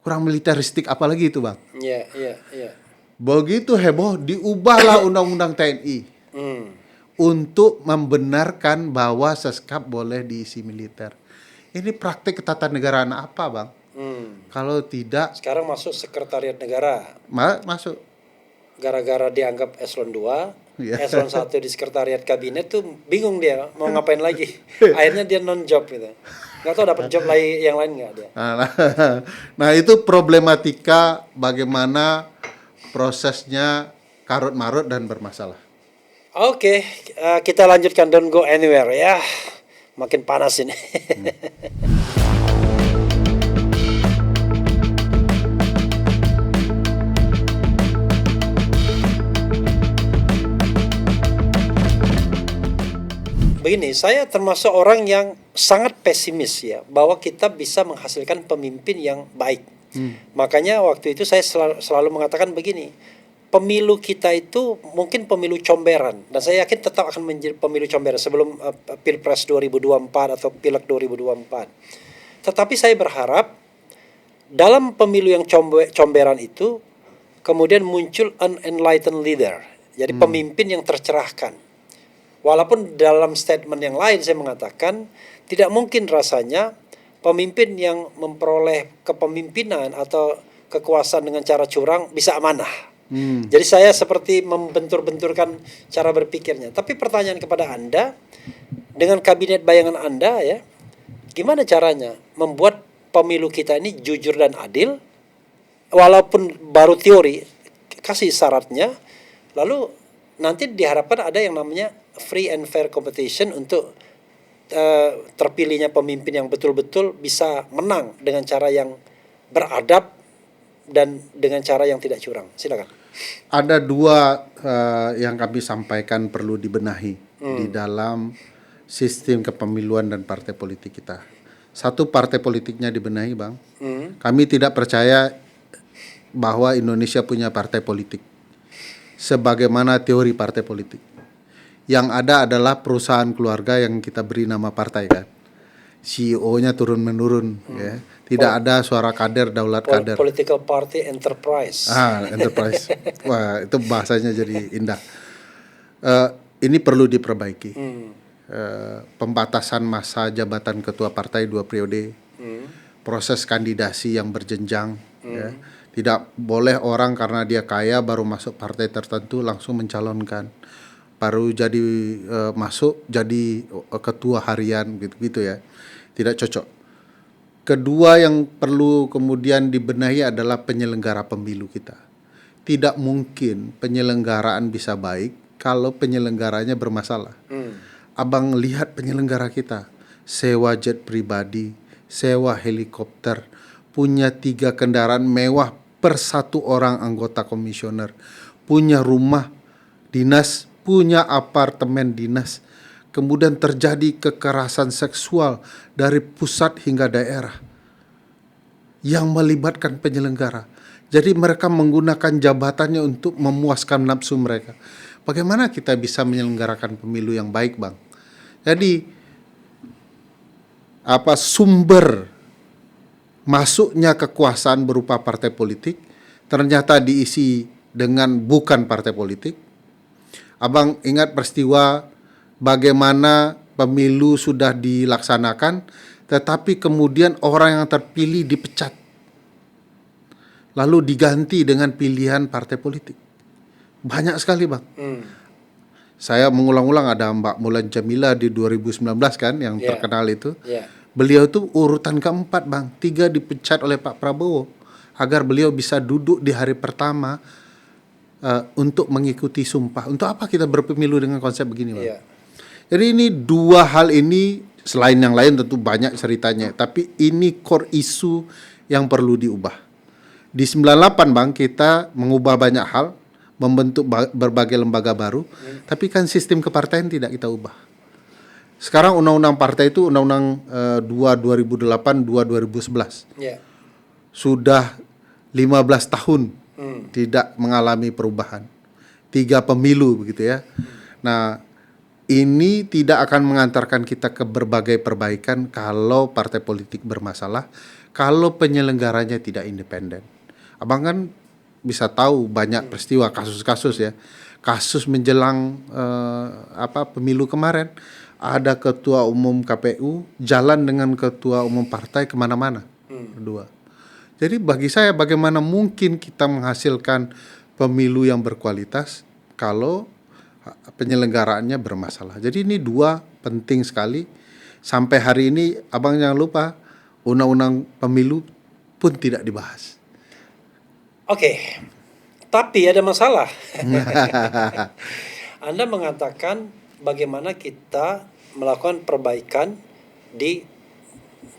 A: Kurang militeristik apalagi itu, Bang.
B: Iya.
A: Begitu heboh diubahlah undang-undang TNI untuk membenarkan bahwa Seskap boleh diisi militer. Ini praktik ketatanegaraan apa, Bang? Kalau tidak
B: sekarang masuk sekretariat negara.
A: Masuk.
B: Gara-gara dianggap eselon 2, eselon 1 di sekretariat kabinet tuh bingung dia mau ngapain lagi. Akhirnya dia non job gitu. Nggak tahu dapat job lain yang lain nggak dia.
A: Nah, itu problematika bagaimana prosesnya karut-marut dan bermasalah.
B: Oke, kita lanjutkan, don't go anywhere ya. Makin panas ini. Begini, saya termasuk orang yang sangat pesimis ya, bahwa kita bisa menghasilkan pemimpin yang baik. Makanya waktu itu saya selalu mengatakan begini, pemilu kita itu mungkin pemilu comberan, dan saya yakin tetap akan menjadi pemilu comberan sebelum Pilpres 2024 atau Pileg 2024. Tetapi saya berharap dalam pemilu yang comberan itu kemudian muncul an enlightened leader, jadi pemimpin yang tercerahkan. Walaupun dalam statement yang lain saya mengatakan tidak mungkin rasanya pemimpin yang memperoleh kepemimpinan atau kekuasaan dengan cara curang bisa amanah. Jadi saya seperti membentur-benturkan cara berpikirnya. Tapi pertanyaan kepada Anda, dengan kabinet bayangan Anda ya, gimana caranya membuat pemilu kita ini jujur dan adil, walaupun baru teori, kasih syaratnya, lalu nanti diharapkan ada yang namanya free and fair competition untuk terpilihnya pemimpin yang betul-betul bisa menang dengan cara yang beradab dan dengan cara yang tidak curang. Silakan.
A: Ada dua yang kami sampaikan perlu dibenahi di dalam sistem kepemiluan dan partai politik kita. Satu, partai politiknya dibenahi, Bang. Kami tidak percaya bahwa Indonesia punya partai politik sebagaimana teori partai politik. Yang ada adalah perusahaan keluarga yang kita beri nama partai kan. CEO-nya turun-menurun ya. Tidak ada suara kader, daulat kader.
B: Political party enterprise.
A: Enterprise. Wah, itu bahasanya jadi indah. Ini perlu diperbaiki. Pembatasan masa jabatan ketua partai 2 periode. Proses kandidasi yang berjenjang ya. Tidak boleh orang karena dia kaya baru masuk partai tertentu langsung mencalonkan. baru jadi masuk jadi ketua harian gitu ya. Tidak cocok. Kedua yang perlu kemudian dibenahi adalah penyelenggara pemilu kita. Tidak mungkin penyelenggaraan bisa baik kalau penyelenggaranya bermasalah. Abang lihat penyelenggara kita, sewa jet pribadi, sewa helikopter, punya 3 kendaraan mewah per 1 orang anggota komisioner, punya rumah dinas, punya apartemen dinas. Kemudian terjadi kekerasan seksual dari pusat hingga daerah yang melibatkan penyelenggara. Jadi mereka menggunakan jabatannya untuk memuaskan nafsu mereka. Bagaimana kita bisa menyelenggarakan pemilu yang baik, Bang? Jadi sumber masuknya kekuasaan berupa partai politik ternyata diisi dengan bukan partai politik. Abang ingat peristiwa bagaimana pemilu sudah dilaksanakan, tetapi kemudian orang yang terpilih dipecat, lalu diganti dengan pilihan partai politik. Banyak sekali, Bang. Saya mengulang-ulang, ada Mbak Mulan Jamila di 2019 kan yang terkenal itu. Beliau itu urutan keempat, Bang. 3 dipecat oleh Pak Prabowo agar beliau bisa duduk di hari pertama untuk mengikuti sumpah. Untuk apa kita berpemilu dengan konsep begini, Bang? Jadi ini 2 hal ini, selain yang lain tentu banyak ceritanya, tapi ini core isu yang perlu diubah. Di 98, Bang, kita mengubah banyak hal, membentuk berbagai lembaga baru, tapi kan sistem kepartaian tidak kita ubah. Sekarang undang-undang partai itu undang-undang 2 2008, 2 2011. Sudah 15 tahun tidak mengalami perubahan. 3 pemilu begitu ya. Nah, ini tidak akan mengantarkan kita ke berbagai perbaikan kalau partai politik bermasalah, kalau penyelenggaranya tidak independen. Abang kan bisa tahu banyak peristiwa kasus-kasus ya. Kasus menjelang pemilu kemarin, ada ketua umum KPU jalan dengan ketua umum partai kemana-mana, berdua. Jadi bagi saya bagaimana mungkin kita menghasilkan pemilu yang berkualitas kalau penyelenggaraannya bermasalah. Jadi ini 2 penting sekali. Sampai hari ini abang jangan lupa undang-undang pemilu pun tidak dibahas.
B: Oke, tapi ada masalah. Anda mengatakan bagaimana kita melakukan perbaikan di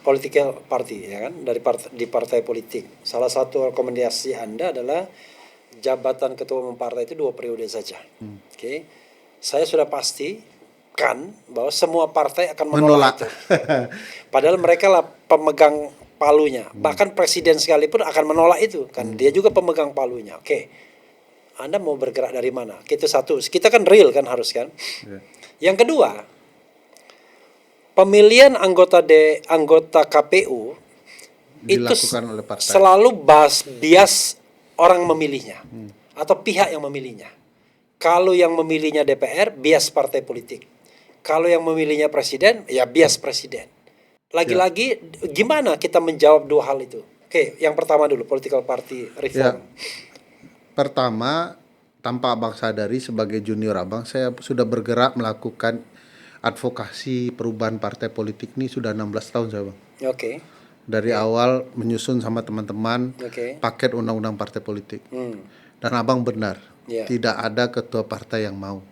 B: political party, ya kan, di partai politik. Salah satu rekomendasi Anda adalah jabatan ketua umum partai itu 2 periode saja. Oke. Saya sudah pastikan bahwa semua partai akan menolak itu. Padahal mereka lah pemegang palunya. Bahkan presiden sekalipun akan menolak itu, kan dia juga pemegang palunya. Oke. Anda mau bergerak dari mana? Itu satu. Kita kan real kan harus kan. Yang kedua, pemilihan anggota KPU
A: dilakukan oleh partai.
B: Selalu bias orang memilihnya atau pihak yang memilihnya. Kalau yang memilihnya DPR, bias partai politik. Kalau yang memilihnya presiden, ya bias presiden. Lagi-lagi gimana kita menjawab 2 hal itu? Oke, yang pertama dulu political party reform.
A: Pertama, tanpa abang sadari sebagai junior abang, saya sudah bergerak melakukan advokasi perubahan partai politik ini sudah 16 tahun saya, Bang. Dari awal menyusun sama teman-teman paket undang-undang partai politik. Dan abang benar, tidak ada ketua partai yang mau.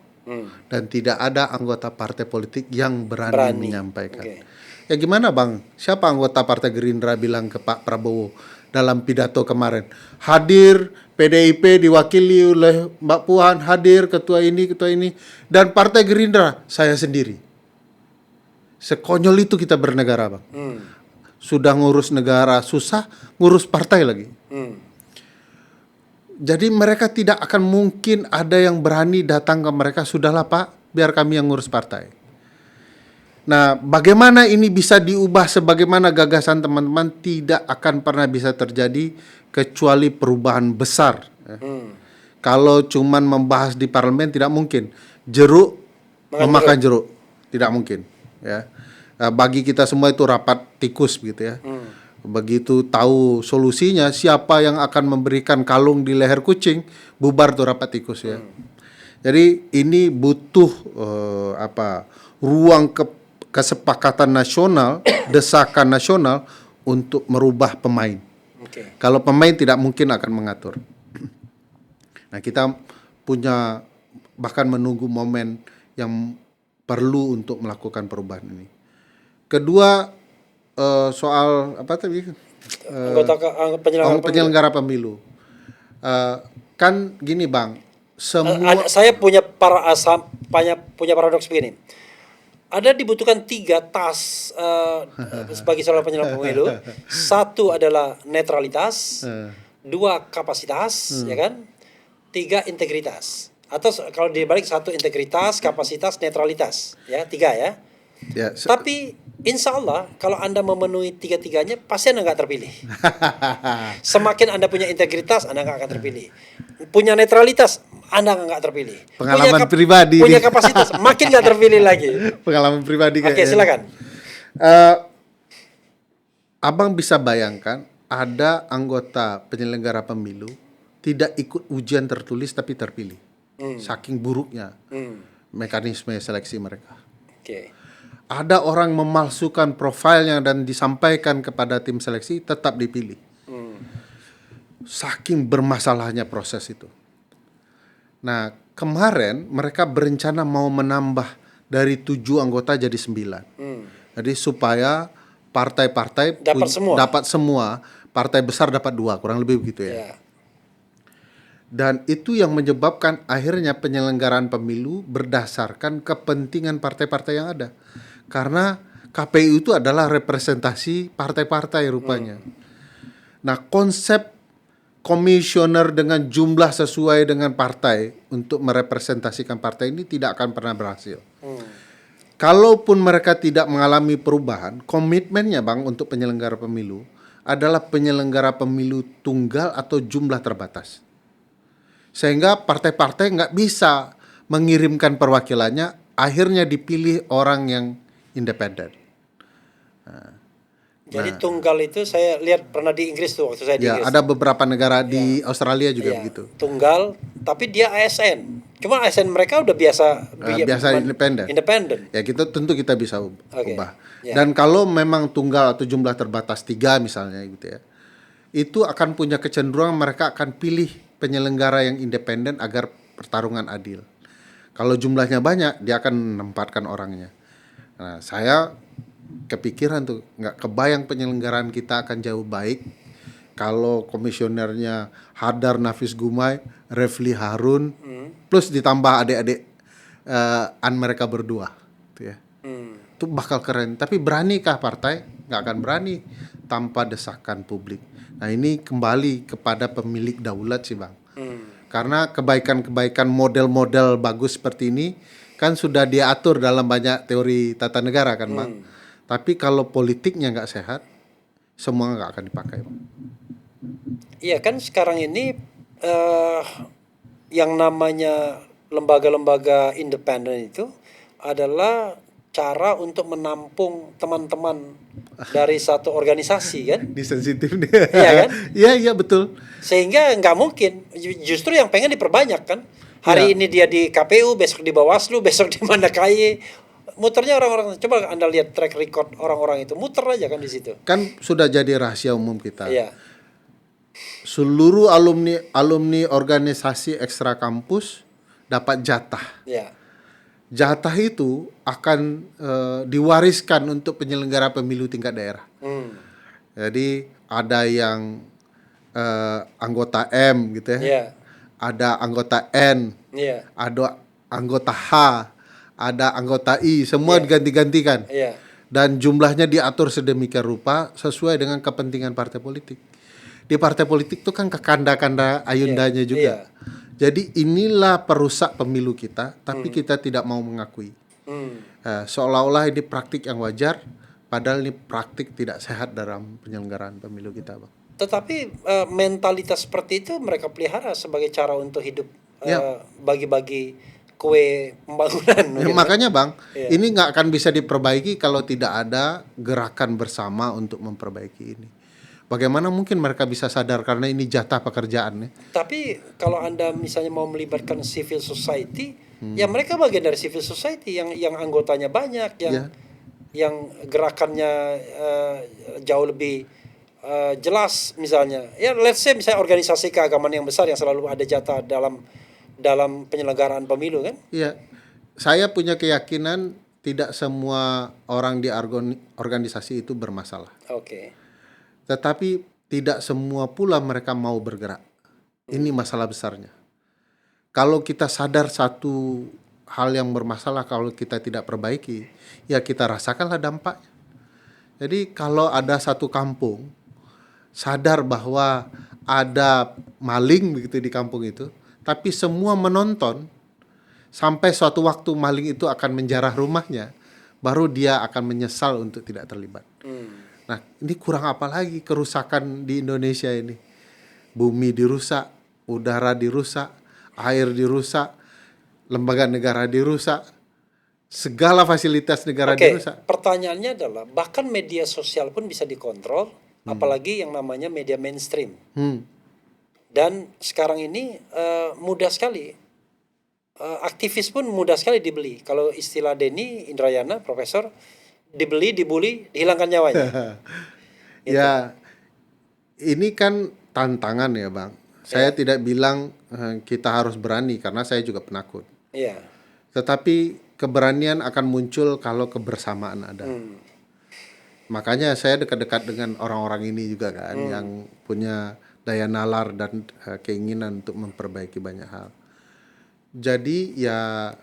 A: Dan tidak ada anggota partai politik yang berani menyampaikan. Ya gimana, Bang? Siapa anggota Partai Gerindra bilang ke Pak Prabowo dalam pidato kemarin? Hadir PDIP diwakili oleh Mbak Puan, hadir ketua ini, dan Partai Gerindra saya sendiri. Sekonyol itu kita bernegara, Bang. Sudah ngurus negara susah, ngurus partai lagi. Jadi mereka tidak akan mungkin ada yang berani datang ke mereka, sudahlah Pak, biar kami yang ngurus partai. Nah, bagaimana ini bisa diubah sebagaimana gagasan teman-teman tidak akan pernah bisa terjadi kecuali perubahan besar. Kalau cuman membahas di parlemen tidak mungkin. Jeruk memakan jeruk tidak mungkin. Ya, bagi kita semua itu rapat tikus gitu ya. Begitu tahu solusinya, siapa yang akan memberikan kalung di leher kucing, bubar tuh rapat tikus ya. Jadi ini butuh ruang kesepakatan nasional, desakan nasional untuk merubah pemain. Kalau pemain tidak mungkin akan mengatur. Nah, kita punya bahkan menunggu momen yang perlu untuk melakukan perubahan ini. Kedua, soal apa tadi? Penyelenggara pemilu. Kan gini Bang, semua
B: saya punya paradoks begini. Ada dibutuhkan 3 tas sebagai calon penyelenggara pemilu. 1 adalah netralitas, 2 kapasitas, ya kan? 3 integritas. Atau kalau dibalik 1 integritas, kapasitas, netralitas, ya 3 ya. Tapi insya Allah kalau Anda memenuhi 3-tiganya pasti Anda nggak terpilih. Semakin Anda punya integritas, Anda nggak akan terpilih. Punya netralitas, Anda nggak terpilih.
A: Pengalaman pribadi.
B: Punya kapasitas, makin nggak terpilih lagi.
A: Pengalaman pribadi.
B: Oke, silakan.
A: Abang bisa bayangkan ada anggota penyelenggara pemilu tidak ikut ujian tertulis tapi terpilih. Saking buruknya mekanisme seleksi mereka. Ada orang memalsukan profilnya dan disampaikan kepada tim seleksi tetap dipilih. Saking bermasalahnya proses itu. Nah, kemarin mereka berencana mau menambah dari 7 anggota jadi 9. Jadi supaya partai-partai dapat semua, partai besar dapat 2, kurang lebih begitu ya. Dan itu yang menyebabkan akhirnya penyelenggaraan pemilu berdasarkan kepentingan partai-partai yang ada. Karena KPU itu adalah representasi partai-partai rupanya. Nah, konsep komisioner dengan jumlah sesuai dengan partai untuk merepresentasikan partai ini tidak akan pernah berhasil. Kalaupun mereka tidak mengalami perubahan, komitmennya Bang untuk penyelenggara pemilu adalah penyelenggara pemilu tunggal atau jumlah terbatas. Sehingga partai-partai nggak bisa mengirimkan perwakilannya, akhirnya dipilih orang yang independen.
B: Jadi tunggal itu saya lihat pernah di Inggris tuh waktu saya di Inggris.
A: Ada beberapa negara di Australia juga begitu.
B: Tunggal, tapi dia ASN. Cuma ASN mereka udah biasa independen.
A: Ya tentu kita bisa ubah. Dan kalau memang tunggal atau jumlah terbatas 3 misalnya gitu ya, itu akan punya kecenderungan mereka akan pilih penyelenggara yang independen agar pertarungan adil. Kalau jumlahnya banyak, dia akan menempatkan orangnya. Nah, saya kepikiran tuh, nggak kebayang penyelenggaraan kita akan jauh baik kalau komisionernya Hadar Nafis Gumai, Refli Harun, plus ditambah adik-adik mereka berdua, gitu ya. Itu bakal keren. Tapi beranikah partai? Nggak akan berani tanpa desakan publik. Nah, ini kembali kepada pemilik daulat sih Bang. Karena kebaikan-kebaikan model-model bagus seperti ini kan sudah diatur dalam banyak teori tata negara kan Bang. Tapi kalau politiknya nggak sehat, semua nggak akan dipakai Bang.
B: Iya kan sekarang ini yang namanya lembaga-lembaga independen itu adalah cara untuk menampung teman-teman dari satu organisasi kan?
A: Ini sensitif nih.
B: Iya kan?
A: Iya betul.
B: Sehingga nggak mungkin. Justru yang pengen diperbanyak kan. Hari ini dia di KPU, besok di Bawaslu, besok di mana KY. Muternya orang-orang. Coba Anda lihat track record orang-orang itu, muter aja kan di situ.
A: Kan sudah jadi rahasia umum kita.
B: Iya.
A: Seluruh alumni organisasi ekstra kampus dapat jatah.
B: Iya.
A: Jatah itu akan diwariskan untuk penyelenggara pemilu tingkat daerah. Jadi ada yang anggota M gitu ya, ada anggota N, ada anggota H, ada anggota I, semua diganti-gantikan. Dan jumlahnya diatur sedemikian rupa sesuai dengan kepentingan partai politik. Di partai politik itu kan kekanda-kanda ayundanya juga. Jadi inilah perusak pemilu kita, tapi kita tidak mau mengakui. Seolah-olah ini praktik yang wajar, padahal ini praktik tidak sehat dalam penyelenggaraan pemilu kita, Bang.
B: Tetapi mentalitas seperti itu mereka pelihara sebagai cara untuk hidup, bagi-bagi kue pembangunan.
A: Makanya, Bang, ini nggak akan bisa diperbaiki kalau tidak ada gerakan bersama untuk memperbaiki ini. bagaimana mungkin mereka bisa sadar karena ini jatah pekerjaan ya?
B: Tapi kalau Anda misalnya mau melibatkan civil society, ya mereka bagian dari civil society yang anggotanya banyak,
A: Ya.
B: yang gerakannya jauh lebih jelas misalnya. Ya let's say misalnya organisasi keagamaan yang besar yang selalu ada jatah dalam penyelenggaraan pemilu kan?
A: Iya, saya punya keyakinan tidak semua orang di organisasi itu bermasalah.
B: Oke.
A: Tetapi tidak semua pula mereka mau bergerak. Ini masalah besarnya. Kalau kita sadar satu hal yang bermasalah, kalau kita tidak perbaiki, ya kita rasakanlah dampaknya. Jadi kalau ada satu kampung sadar bahwa ada maling begitu di kampung itu, tapi semua menonton sampai suatu waktu maling itu akan menjarah rumahnya, baru dia akan menyesal untuk tidak terlibat. Nah, ini kurang apa lagi kerusakan di Indonesia ini? Bumi dirusak, udara dirusak, air dirusak, lembaga negara dirusak, segala fasilitas negara dirusak.
B: Pertanyaannya adalah bahkan media sosial pun bisa dikontrol, apalagi yang namanya media mainstream. Dan sekarang ini mudah sekali, aktivis pun mudah sekali dibeli. Kalau istilah Denny Indrayana, profesor, dibeli, dibully, dihilangkan nyawanya. Gitu.
A: Ya, ini kan tantangan ya Bang. Saya tidak bilang kita harus berani karena saya juga penakut.
B: Iya.
A: Tetapi keberanian akan muncul kalau kebersamaan ada. Makanya saya dekat-dekat dengan orang-orang ini juga kan, yang punya daya nalar dan keinginan untuk memperbaiki banyak hal. Jadi ya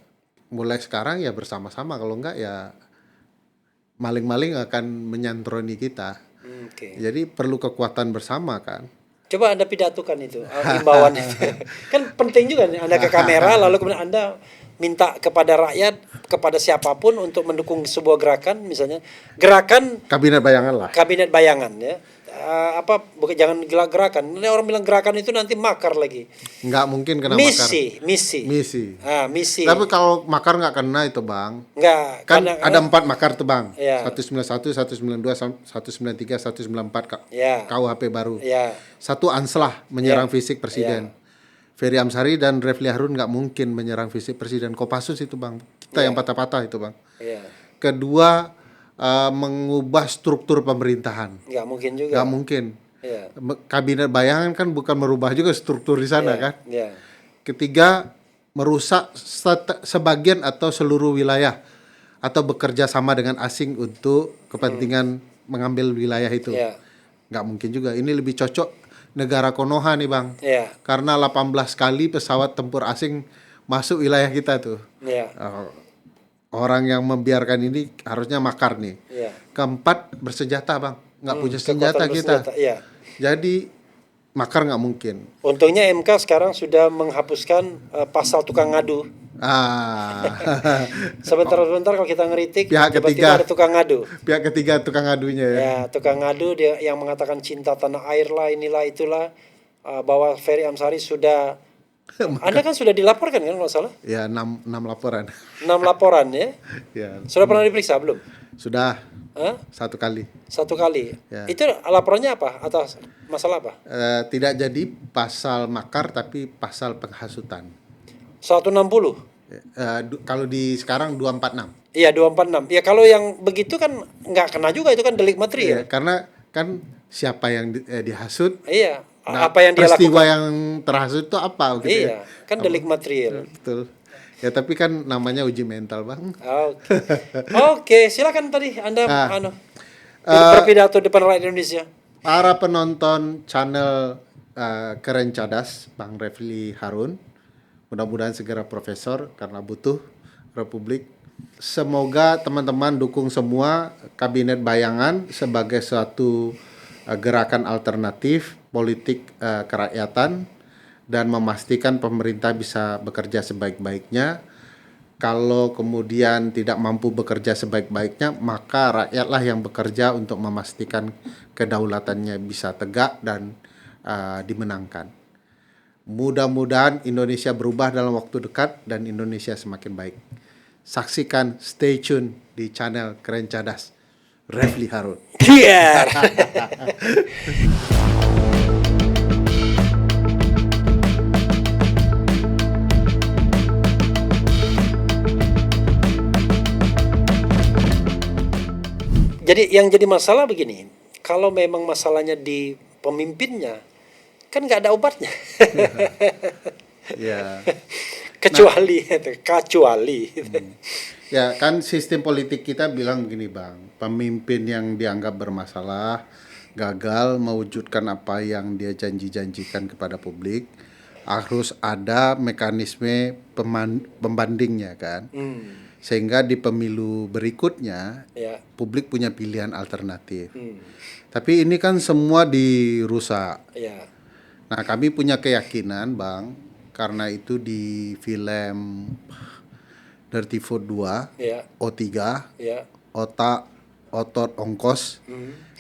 A: mulai sekarang ya bersama-sama, kalau enggak ya maling-maling akan menyantroni kita. Jadi perlu kekuatan bersama kan.
B: Coba Anda pidatukan itu, imbauan itu. Kan penting juga nih, Anda ke kamera lalu kemudian Anda minta kepada rakyat, kepada siapapun untuk mendukung sebuah gerakan, misalnya gerakan
A: Kabinet bayangan lah.
B: kabinet bayangan ya. Bukan, jangan gila gerakan. Ini orang bilang gerakan itu nanti makar lagi.
A: Nggak mungkin kena makar.
B: Misi. Misi.
A: Tapi kalau makar nggak kena itu Bang.
B: Nggak.
A: Kan ada 4 makar tuh Bang.
B: Ya.
A: 191, 192, 193, 194
B: Ya.
A: KUHP baru.
B: Ya.
A: Satu anslah menyerang fisik presiden. Ferry Amsari dan Refli Harun nggak mungkin menyerang fisik presiden. Kopassus itu Bang. Kita yang patah-patah itu Bang. Kedua, mengubah struktur pemerintahan.
B: Nggak mungkin juga.
A: Nggak mungkin. Kabinet bayangan kan bukan merubah juga struktur di sana kan. Ketiga, merusak sebagian atau seluruh wilayah atau bekerja sama dengan asing untuk kepentingan mengambil wilayah itu. Nggak mungkin juga. Ini lebih cocok negara Konoha nih Bang. Karena 18 kali pesawat tempur asing masuk wilayah kita tuh. Orang yang membiarkan ini harusnya makar nih. Keempat, bersenjata Bang. Nggak punya senjata kita. Jadi makar nggak mungkin.
B: Untungnya MK sekarang sudah menghapuskan pasal tukang ngadu. Sebentar kalau kita ngeritik, tiba-tiba ada tukang ngadu.
A: Pihak ketiga tukang ngadunya ya.
B: Ya, tukang ngadu dia yang mengatakan cinta tanah air lah, inilah itulah, bahwa Ferry Amsari sudah Anda kan sudah dilaporkan kan kalau salah?
A: Ya, 6 laporan.
B: 6 laporan ya? Sudah pernah diperiksa belum?
A: Sudah. Satu kali.
B: Satu kali. Itu laporannya apa? Atas masalah apa?
A: Tidak jadi pasal makar tapi pasal penghasutan.
B: 160.
A: Kalau di sekarang 246.
B: Iya, 246. Ya kalau yang begitu kan nggak kena juga, itu kan delik material.
A: Karena kan siapa yang dihasut?
B: Iya.
A: Nah,
B: apa yang dia lakukan?
A: Peristiwa yang terhasut itu apa? Gitu
B: iya, kan delik material.
A: Betul. Ya tapi kan namanya uji mental Bang.
B: Oke, silakan tadi Anda berpidato depan rakyat Indonesia.
A: Para penonton channel Keren Cadas Bang Refli Harun, mudah-mudahan segera profesor karena butuh Republik. Semoga teman-teman dukung semua kabinet bayangan sebagai suatu gerakan alternatif politik kerakyatan dan memastikan pemerintah bisa bekerja sebaik-baiknya. Kalau kemudian tidak mampu bekerja sebaik-baiknya, maka rakyatlah yang bekerja untuk memastikan kedaulatannya bisa tegak dan dimenangkan. Mudah-mudahan Indonesia berubah dalam waktu dekat dan Indonesia semakin baik. Saksikan, stay tune di channel Keren Cadas Refli Harun.
B: Kier. Jadi yang jadi masalah begini, kalau memang masalahnya di pemimpinnya, kan nggak ada obatnya.
A: Ya.
B: kecuali.
A: Ya kan sistem politik kita bilang begini Bang, pemimpin yang dianggap bermasalah, gagal mewujudkan apa yang dia janji-janjikan kepada publik, harus ada mekanisme pembandingnya kan. Sehingga di pemilu berikutnya publik punya pilihan alternatif. Tapi ini kan semua dirusak. Nah kami punya keyakinan Bang, karena itu di film Dirty Food 2, O3, Otak, Otot, Ongkos,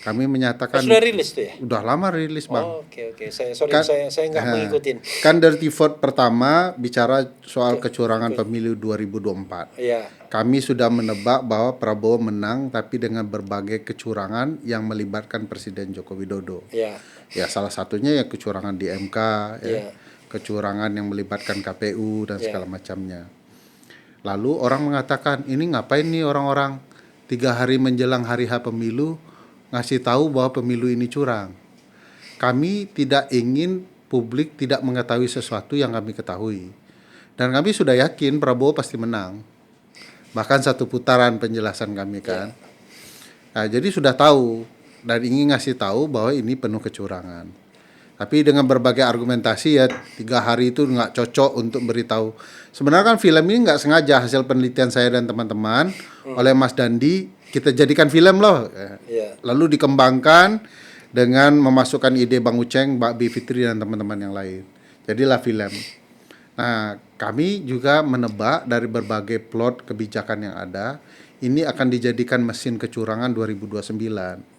A: kami menyatakan
B: sudah rilis tuh ya?
A: Udah lama rilis Bang.
B: Oke. Saya nggak mengikutin.
A: Kan Dirty Vote pertama bicara soal kecurangan pemilu 2024. Kami sudah menebak bahwa Prabowo menang tapi dengan berbagai kecurangan yang melibatkan Presiden Joko Widodo. Ya salah satunya ya kecurangan di MK, kecurangan yang melibatkan KPU dan segala macamnya. Lalu orang mengatakan ini ngapain nih orang-orang 3 hari menjelang hari H pemilu ngasih tahu bahwa pemilu ini curang. Kami tidak ingin publik tidak mengetahui sesuatu yang kami ketahui. Dan kami sudah yakin Prabowo pasti menang. Bahkan 1 putaran penjelasan kami kan. Nah, jadi sudah tahu dan ingin ngasih tahu bahwa ini penuh kecurangan. Tapi dengan berbagai argumentasi ya 3 hari itu nggak cocok untuk beritahu. Sebenarnya kan film ini nggak sengaja hasil penelitian saya dan teman-teman oleh Mas Dandi, kita jadikan film loh. Lalu dikembangkan dengan memasukkan ide Bang Uceng, Mbak Bivitri dan teman-teman yang lain. Jadilah film. Nah, kami juga menebak dari berbagai plot kebijakan yang ada, ini akan dijadikan mesin kecurangan 2029.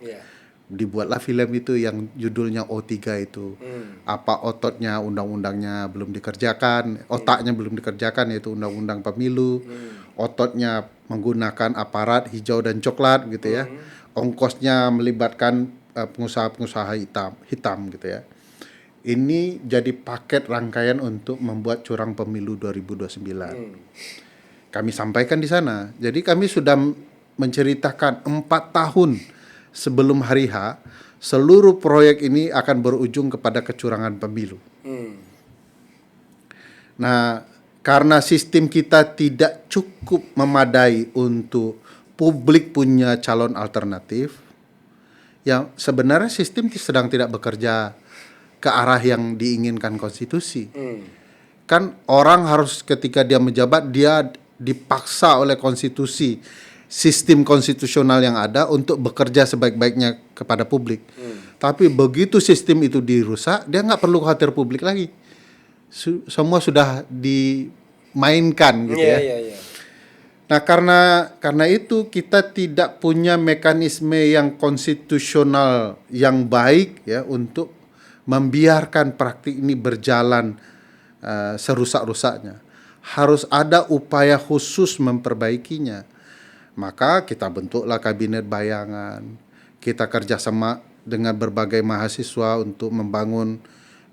A: Dibuatlah film itu yang judulnya O3 itu. Apa ototnya undang-undangnya belum dikerjakan, otaknya belum dikerjakan yaitu undang-undang pemilu. Ototnya menggunakan aparat hijau dan coklat gitu ya. Ongkosnya melibatkan pengusaha-pengusaha hitam gitu ya. Ini jadi paket rangkaian untuk membuat curang pemilu 2029. Kami sampaikan di sana. Jadi kami sudah menceritakan 4 tahun sebelum hari H, seluruh proyek ini akan berujung kepada kecurangan pemilu. Nah, karena sistem kita tidak cukup memadai untuk publik punya calon alternatif, yang sebenarnya sistem sedang tidak bekerja ke arah yang diinginkan konstitusi. Kan orang harus ketika dia menjabat, dia dipaksa oleh konstitusi, sistem konstitusional yang ada untuk bekerja sebaik-baiknya kepada publik. Tapi begitu sistem itu dirusak, dia nggak perlu khawatir publik lagi. Semua sudah dimainkan gitu ya. Nah karena itu kita tidak punya mekanisme yang konstitusional yang baik ya untuk membiarkan praktik ini berjalan serusak-rusaknya. Harus ada upaya khusus memperbaikinya. Maka kita bentuklah kabinet bayangan. Kita kerjasama dengan berbagai mahasiswa untuk membangun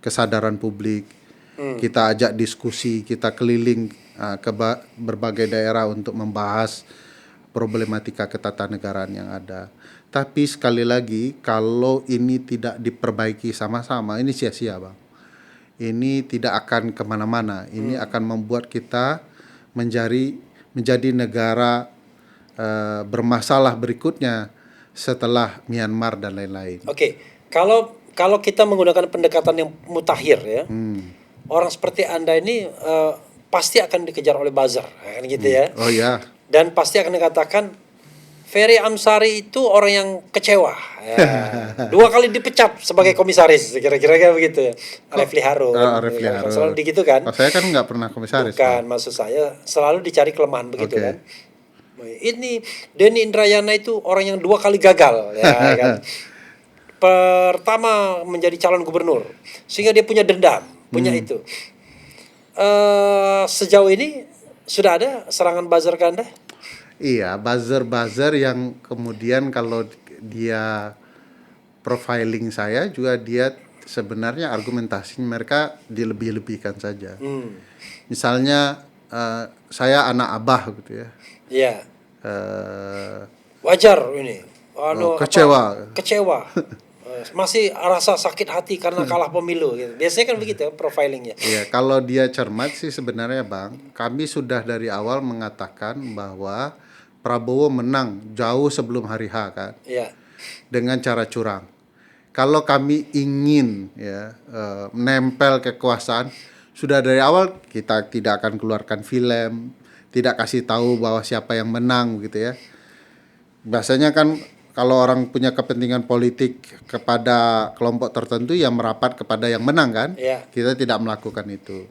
A: kesadaran publik. Kita ajak diskusi, kita keliling ke berbagai daerah untuk membahas problematika ketatanegaraan yang ada. Tapi sekali lagi, kalau ini tidak diperbaiki sama-sama, ini sia-sia Bang. Ini tidak akan kemana-mana. Ini akan membuat kita menjadi negara bermasalah berikutnya setelah Myanmar dan lain-lain.
B: Kalau kita menggunakan pendekatan yang mutakhir ya, orang seperti Anda ini pasti akan dikejar oleh buzzer, kan gitu ya.
A: Oh ya.
B: Dan pasti akan dikatakan Ferry Amsari itu orang yang kecewa. Ya. 2 kali dipecat sebagai komisaris, kira-kira kayak begitu ya. Refli Harun.
A: Harun.
B: Selalu begitu kan?
A: Saya kan nggak pernah komisaris.
B: Bukan, maksud saya selalu dicari kelemahan begitu kan. Ini Denny Indrayana itu orang yang 2 kali gagal, ya kan. Pertama menjadi calon gubernur, sehingga dia punya dendam, punya itu. Sejauh ini sudah ada serangan buzzer ke Anda?
A: Iya, buzzer yang kemudian kalau dia profiling saya juga dia sebenarnya argumentasinya mereka dilebih-lebihkan saja. Misalnya saya anak abah gitu ya.
B: Iya.
A: Eh,
B: Wajar ini.
A: kecewa.
B: Kecewa. Masih rasa sakit hati karena kalah pemilu gitu. Biasanya kan begitu ya, profilingnya.
A: Iya, kalau dia cermat sih sebenarnya Bang, kami sudah dari awal mengatakan bahwa Prabowo menang jauh sebelum hari H kan.
B: Iya.
A: Dengan cara curang. Kalau kami ingin ya menempel kekuasaan, sudah dari awal kita tidak akan keluarkan film, tidak kasih tahu bahwa siapa yang menang gitu ya. Biasanya kan kalau orang punya kepentingan politik kepada kelompok tertentu yang merapat kepada yang menang kan, kita tidak melakukan itu.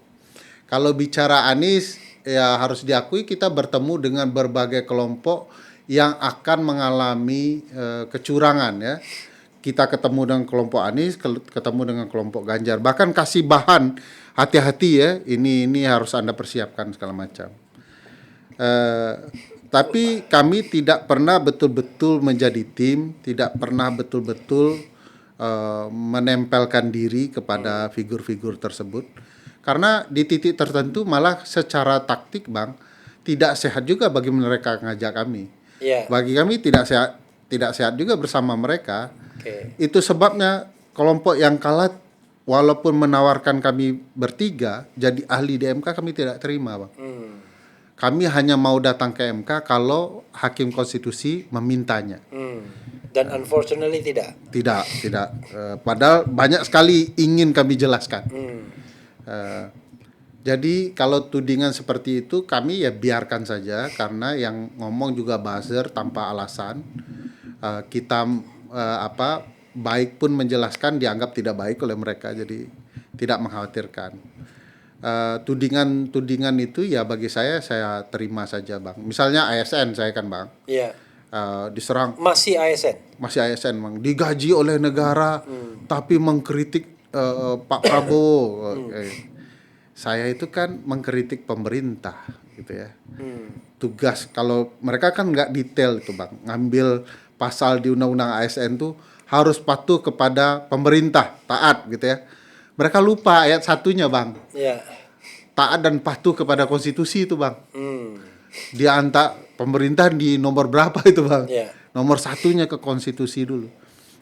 A: Kalau bicara Anies, ya harus diakui kita bertemu dengan berbagai kelompok yang akan mengalami kecurangan ya. Kita ketemu dengan kelompok Anies, ketemu dengan kelompok Ganjar, bahkan kasih bahan hati-hati ya, ini harus Anda persiapkan segala macam. Tapi kami tidak pernah betul-betul menjadi tim, tidak pernah betul-betul menempelkan diri kepada figur-figur tersebut. Karena di titik tertentu malah secara taktik Bang, tidak sehat juga bagi mereka ngajak kami. Bagi kami tidak sehat juga bersama mereka. Itu sebabnya kelompok yang kalah walaupun menawarkan kami bertiga jadi ahli di MK, kami tidak terima Bang. Kami hanya mau datang ke MK kalau Hakim Konstitusi memintanya.
B: Dan unfortunately tidak.
A: Tidak. Padahal banyak sekali ingin kami jelaskan. Jadi kalau tudingan seperti itu kami ya biarkan saja, karena yang ngomong juga buzzer tanpa alasan. Kita baik pun menjelaskan dianggap tidak baik oleh mereka, jadi tidak mengkhawatirkan. Tudingan itu ya bagi saya terima saja Bang. Misalnya ASN saya kan Bang.
B: Iya.
A: Diserang.
B: Masih ASN
A: Bang. Digaji oleh negara tapi mengkritik Pak Prabowo. Saya itu kan mengkritik pemerintah gitu ya. Tugas kalau mereka kan nggak detail itu Bang. Ngambil pasal di undang-undang ASN tuh harus patuh kepada pemerintah, taat gitu ya. Mereka lupa ayat satunya Bang.
B: Iya.
A: Taat dan patuh kepada konstitusi itu Bang. Di antara pemerintah di nomor berapa itu Bang? Nomor satunya ke konstitusi dulu.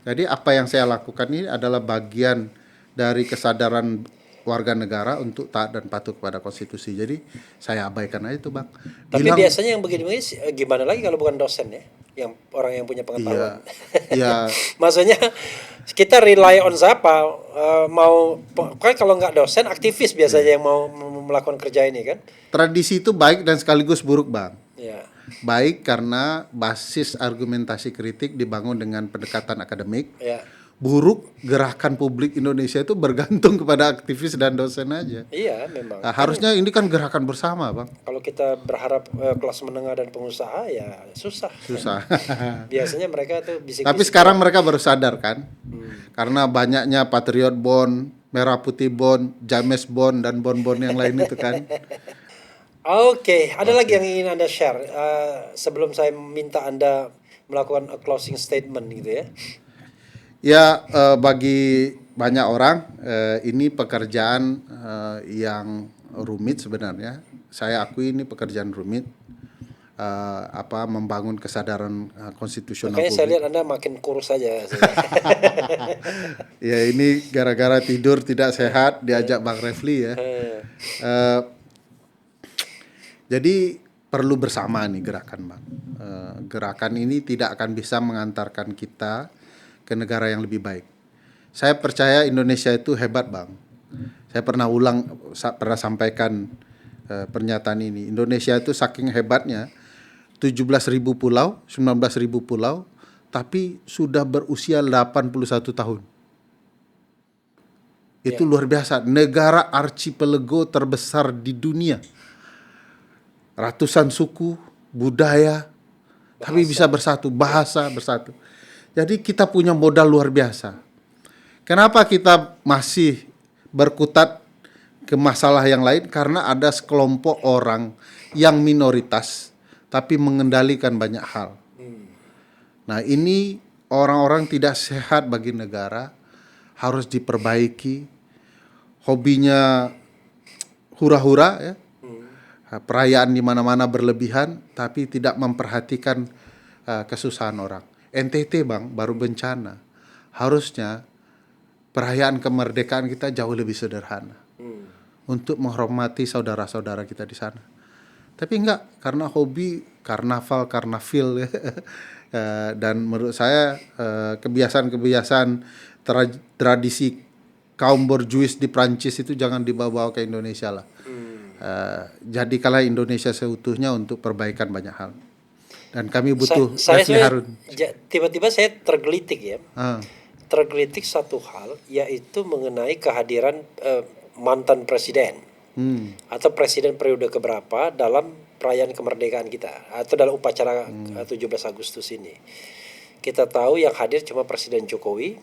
A: Jadi apa yang saya lakukan ini adalah bagian dari kesadaran warga negara untuk taat dan patuh kepada konstitusi. Jadi saya abaikan aja itu Bang.
B: Tapi biasanya yang begini gimana lagi kalau bukan dosen ya? Yang orang yang punya pengetahuan.
A: Iya.
B: Maksudnya kita rely on siapa? Kan kalau nggak dosen, aktivis biasanya yang mau melakukan kerja ini kan?
A: Tradisi itu baik dan sekaligus buruk Bang.
B: Ya.
A: Baik karena basis argumentasi kritik dibangun dengan pendekatan akademik.
B: Ya.
A: Buruk, gerakan publik Indonesia itu bergantung kepada aktivis dan dosen aja.
B: Iya, memang.
A: Nah, harusnya ini kan gerakan bersama, Bang.
B: Kalau kita berharap kelas menengah dan pengusaha ya susah. Biasanya mereka tuh bisik-bisik.
A: Tapi sekarang mereka baru sadar kan? Karena banyaknya Patriot Bond, Merah Putih Bond, James Bond dan bond-bond yang lain itu kan.
B: Oke, ada lagi yang ingin Anda share sebelum saya minta Anda melakukan a closing statement gitu ya.
A: Ya, bagi banyak orang ini pekerjaan yang rumit sebenarnya. Saya akui ini pekerjaan rumit. Membangun kesadaran konstitusional.
B: Makanya saya lihat Anda makin kurus saja.
A: Ya ini gara-gara tidur tidak sehat diajak Bang Refli ya. Jadi perlu bersama nih gerakan Bang. Gerakan ini tidak akan bisa mengantarkan kita ke negara yang lebih baik. Saya percaya Indonesia itu hebat Bang. Saya pernah sampaikan pernyataan ini. Indonesia itu saking hebatnya, 17.000 pulau, 19.000 pulau, tapi sudah berusia 81 tahun. Itu luar biasa. Negara archipelago terbesar di dunia. Ratusan suku, budaya, tapi bisa bersatu, bahasa bersatu. Jadi kita punya modal luar biasa. Kenapa kita masih berkutat ke masalah yang lain? Karena ada sekelompok orang yang minoritas tapi mengendalikan banyak hal. Nah ini orang-orang tidak sehat bagi negara, harus diperbaiki. Hobinya hura-hura ya. Perayaan di mana-mana berlebihan tapi tidak memperhatikan kesusahan orang. NTT Bang baru bencana. Harusnya perayaan kemerdekaan kita jauh lebih sederhana. Untuk menghormati saudara-saudara kita di sana. Tapi enggak, karena hobi karnaval ya. Dan menurut saya kebiasaan-kebiasaan tradisi kaum borjuis di Prancis itu jangan dibawa ke Indonesia lah. Jadikanlah Indonesia seutuhnya untuk perbaikan banyak hal. Dan kami butuh Refli Harun.
B: Tiba-tiba saya tergelitik ya. Tergelitik satu hal, yaitu mengenai kehadiran mantan presiden atau presiden periode keberapa dalam perayaan kemerdekaan kita atau dalam upacara 17 Agustus ini. Kita tahu yang hadir cuma Presiden Jokowi,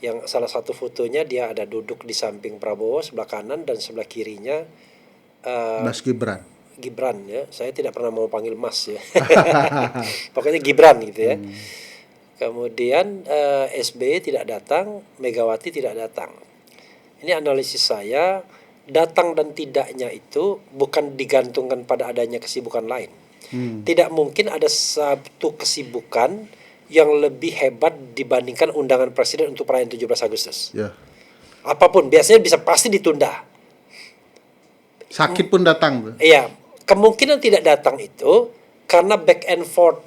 B: yang salah satu fotonya dia ada duduk di samping Prabowo sebelah kanan dan sebelah kirinya
A: Mas Gibran.
B: Gibran ya, saya tidak pernah mau panggil Mas ya. Pokoknya Gibran gitu ya. Kemudian SBY tidak datang, Megawati tidak datang. Ini analisis saya, datang dan tidaknya itu bukan digantungkan pada adanya kesibukan lain. Tidak mungkin ada satu kesibukan yang lebih hebat dibandingkan undangan presiden untuk perayaan 17 Agustus.
A: Ya.
B: Apapun, biasanya bisa pasti ditunda.
A: Sakit pun datang.
B: Iya, kemungkinan tidak datang itu karena back and forth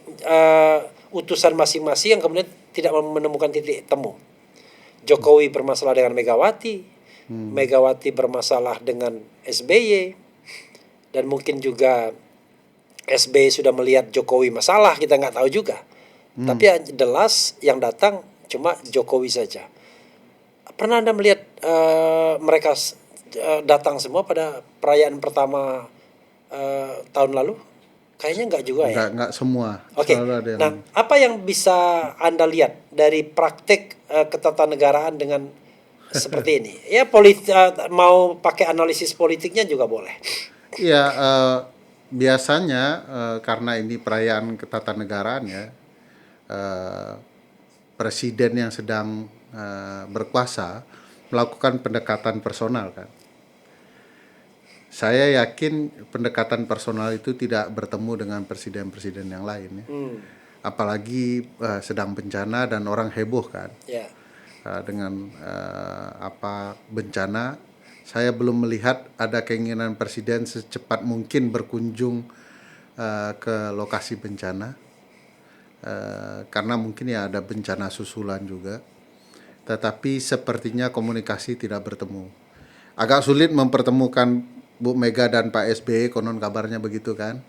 B: utusan masing-masing yang kemudian tidak menemukan titik temu. Jokowi bermasalah dengan Megawati, Megawati bermasalah dengan SBY, dan mungkin juga SBY sudah melihat Jokowi masalah, kita nggak tahu juga. Tapi yang jelas yang datang cuma Jokowi saja. Pernah Anda melihat mereka datang semua pada perayaan pertama tahun lalu? Kayaknya enggak juga ya?
A: Enggak semua.
B: Oke. Nah, apa yang bisa Anda lihat dari praktik ketatanegaraan dengan seperti ini? Ya mau pakai analisis politiknya juga boleh.
A: Iya, biasanya karena ini perayaan ketatanegaraan ya, presiden yang sedang berkuasa melakukan pendekatan personal kan. Saya yakin pendekatan personal itu tidak bertemu dengan presiden-presiden yang lain ya. Apalagi sedang bencana dan orang heboh kan.
B: Yeah.
A: Dengan bencana, saya belum melihat ada keinginan presiden secepat mungkin berkunjung ke lokasi bencana. Karena mungkin ya ada bencana susulan juga. Tetapi sepertinya komunikasi tidak bertemu. Agak sulit mempertemukan Bu Mega dan Pak SBY, konon kabarnya begitu kan.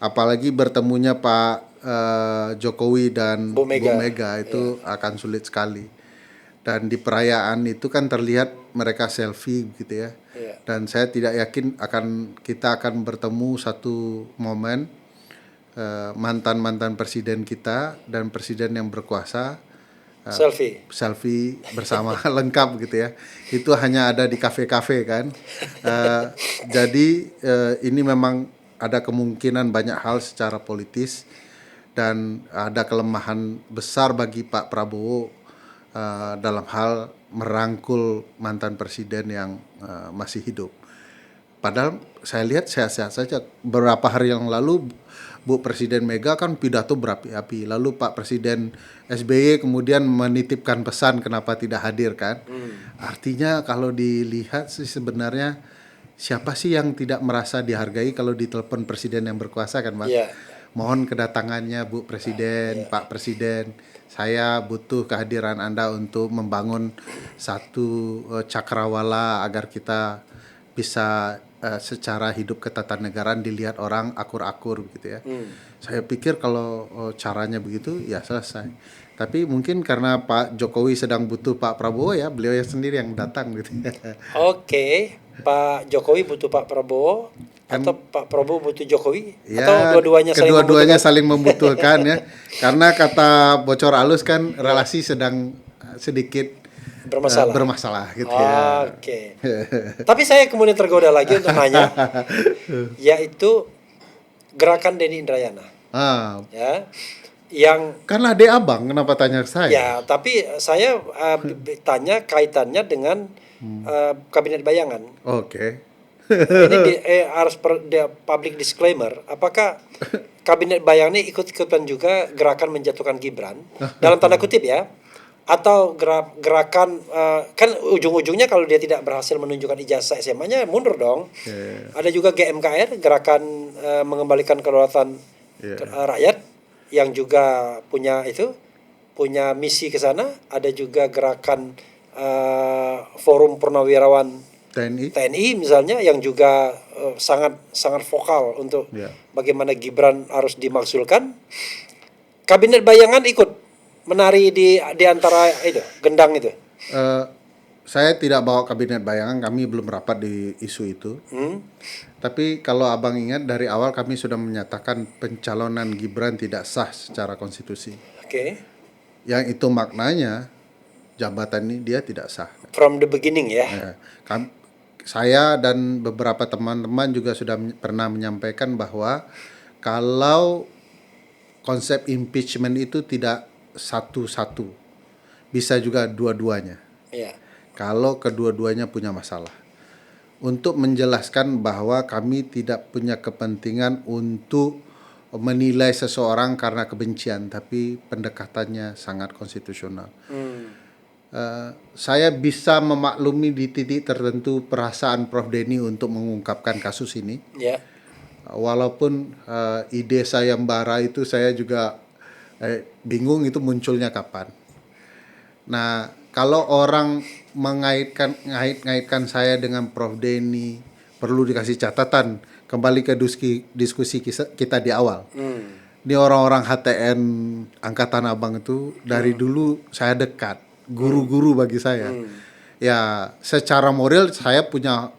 A: Apalagi bertemunya Pak Jokowi dan Bu Mega itu akan sulit sekali. Dan di perayaan itu kan terlihat mereka selfie gitu ya. Dan saya tidak yakin kita akan bertemu satu momen mantan-mantan presiden kita dan presiden yang berkuasa selfie bersama lengkap gitu ya. Itu hanya ada di kafe-kafe kan. Jadi ini memang ada kemungkinan banyak hal secara politis dan ada kelemahan besar bagi Pak Prabowo dalam hal merangkul mantan presiden yang masih hidup. Padahal saya lihat sehat-sehat saja. Beberapa hari yang lalu Bu Presiden Mega kan pidato berapi-api. Lalu Pak Presiden SBY kemudian menitipkan pesan kenapa tidak hadir kan. Artinya kalau dilihat sih sebenarnya siapa sih yang tidak merasa dihargai kalau ditelepon presiden yang berkuasa kan Mas. Mohon kedatangannya Bu Presiden, Pak Presiden. Saya butuh kehadiran Anda untuk membangun satu cakrawala agar kita bisa secara hidup ketatanegaraan dilihat orang akur-akur gitu ya. Saya pikir kalau caranya begitu ya selesai. Tapi mungkin karena Pak Jokowi sedang butuh Pak Prabowo ya, beliau yang sendiri yang datang gitu.
B: Oke, Pak Jokowi butuh Pak Prabowo kan, atau Pak Prabowo butuh Jokowi
A: ya,
B: atau
A: kedua-duanya saling membutuhkan ya. Karena kata bocor halus kan relasi sedang sedikit bermasalah gitu ya.
B: Oke. Tapi saya kemudian tergoda lagi untuk nanya, yaitu gerakan Denny Indrayana. Ya, yang
A: Kan adik abang, kenapa tanya ke saya?
B: ya, tapi saya tanya kaitannya dengan kabinet bayangan.
A: Oke.
B: Ini harus public disclaimer. Apakah kabinet bayangan ini ikut-ikutan juga gerakan menjatuhkan Gibran dalam tanda kutip ya? Atau gerakan kan ujung-ujungnya kalau dia tidak berhasil menunjukkan ijazah SMA-nya mundur dong. Ada juga GMKR, gerakan mengembalikan kedaulatan rakyat, yang juga punya misi ke sana. Ada juga gerakan forum purnawirawan TNI misalnya, yang juga sangat sangat vokal untuk bagaimana Gibran harus dimakzulkan. Kabinet bayangan ikut menari di antara itu gendang itu.
A: Saya tidak bawa kabinet bayangan, kami belum rapat di isu itu. Tapi kalau abang ingat, dari awal kami sudah menyatakan pencalonan Gibran tidak sah secara konstitusi.
B: Oke.
A: Yang itu maknanya jabatan ini dia tidak sah.
B: From the beginning ya.
A: Saya dan beberapa teman-teman juga sudah pernah menyampaikan bahwa kalau konsep impeachment itu tidak satu-satu, bisa juga dua-duanya. Kalau kedua-duanya punya masalah. Untuk menjelaskan bahwa kami tidak punya kepentingan untuk menilai seseorang karena kebencian, tapi pendekatannya sangat konstitusional. Saya bisa memaklumi di titik tertentu perasaan Prof. Denny untuk mengungkapkan kasus ini. Walaupun ide sayembara itu saya juga bingung itu munculnya kapan. Nah, kalau orang mengaitkan saya dengan Prof. Denny, perlu dikasih catatan kembali ke diskusi kita di awal. Ini orang-orang HTN Angkatan Abang itu dari dulu saya dekat, guru-guru bagi saya. Ya, secara moral saya punya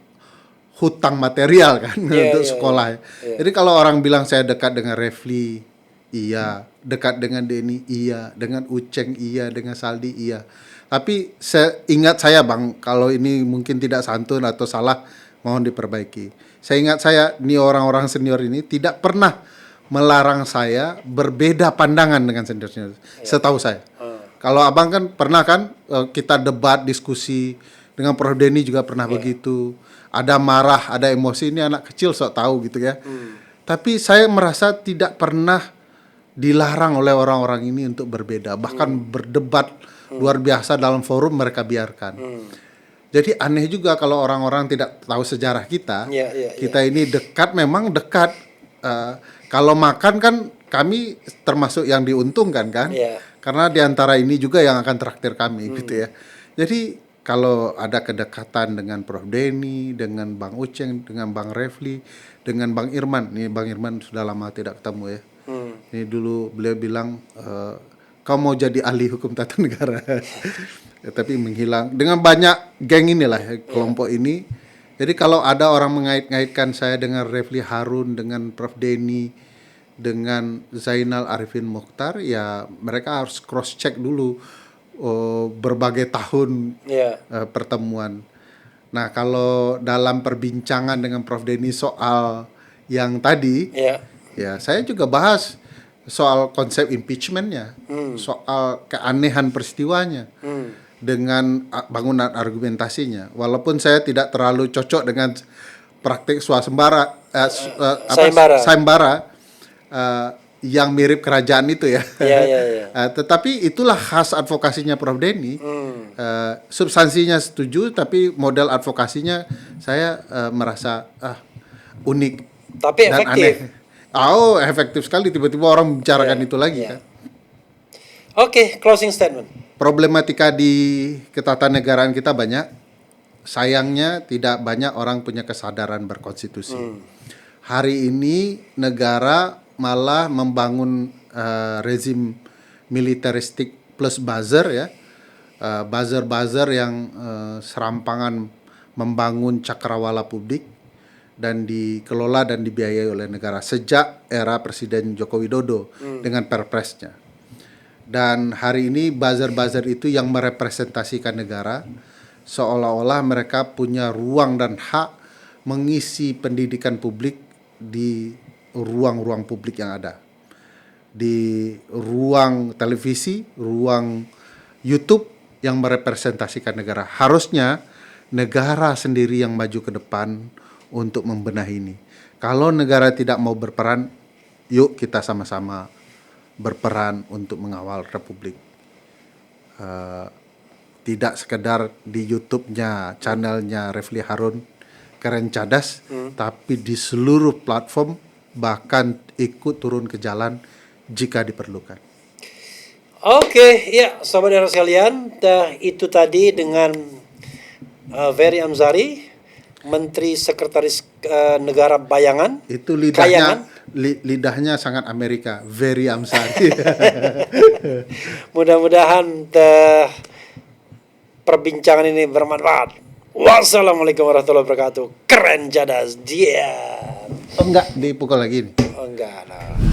A: hutang material kan untuk sekolah. Jadi kalau orang bilang saya dekat dengan Refli, iya, dekat dengan Denny, iya, dengan Uceng, iya, dengan Saldi, iya. Tapi ingat saya Bang, kalau ini mungkin tidak santun atau salah, mohon diperbaiki. Ini orang-orang senior ini tidak pernah melarang saya berbeda pandangan dengan senior-senior, setahu saya. Kalau abang kan pernah kan kita debat, diskusi dengan Prof. Denny juga pernah begitu. Ada marah, ada emosi, ini anak kecil sok tahu gitu ya. Tapi saya merasa tidak pernah dilarang oleh orang-orang ini untuk berbeda, bahkan berdebat luar biasa dalam forum mereka biarkan. Jadi aneh juga kalau orang-orang tidak tahu sejarah kita. Kita ini dekat, memang dekat. Kalau makan kan kami termasuk yang diuntungkan kan, karena diantara ini juga yang akan traktir kami gitu ya. Jadi kalau ada kedekatan dengan Prof. Denny, dengan Bang Uceng, dengan Bang Refli, dengan Bang Irman. Nih Bang Irman sudah lama tidak ketemu ya. Ini dulu beliau bilang, kau mau jadi ahli hukum tata negara. Tapi menghilang. Dengan banyak geng inilah kelompok ini. Jadi kalau ada orang mengait-ngaitkan saya dengan Refli Harun, dengan Prof. Denny, dengan Zainal Arifin Mokhtar, ya mereka harus cross check dulu berbagai tahun pertemuan. Nah, kalau dalam perbincangan dengan Prof. Denny soal yang tadi, ya saya juga bahas soal konsep impeachmentnya, soal keanehan peristiwanya, dengan bangunan argumentasinya. Walaupun saya tidak terlalu cocok dengan praktik sayembara yang mirip kerajaan itu ya. Tetapi itulah khas advokasinya Prof. Denny. Substansinya setuju, tapi model advokasinya saya merasa unik.
B: Tapi
A: dan
B: efektif.
A: Aneh. Efektif sekali, tiba-tiba orang membicarakan itu lagi kan.
B: Oke, closing statement.
A: Problematika di ketatanegaraan kita banyak. Sayangnya tidak banyak orang punya kesadaran berkonstitusi. Hari ini negara malah membangun rezim militeristik plus buzzer ya. Buzzer-buzzer yang serampangan membangun cakrawala publik dan dikelola dan dibiayai oleh negara sejak era Presiden Joko Widodo dengan perpresnya. Dan hari ini buzzer-buzzer itu yang merepresentasikan negara, seolah-olah mereka punya ruang dan hak mengisi pendidikan publik di ruang-ruang publik yang ada. di ruang televisi, ruang YouTube yang merepresentasikan negara. Harusnya negara sendiri yang maju ke depan untuk membenahi ini. Kalau negara tidak mau berperan, yuk kita sama-sama berperan untuk mengawal Republik. Tidak sekedar di YouTube-nya, channelnya Refli Harun Keren Cadas, tapi di seluruh platform, bahkan ikut turun ke jalan jika diperlukan.
B: Oke, ya sobat era sekalian, itu tadi dengan Ferry Amsari, Menteri Sekretaris Negara Bayangan.
A: Itu lidahnya sangat Amerika, Ferry Amsari.
B: Mudah-mudahan perbincangan ini bermanfaat. Wassalamualaikum warahmatullahi wabarakatuh. Keren Cadas, dia.
A: Oh enggak, dipukul lagi nih.
B: Oh enggak lah.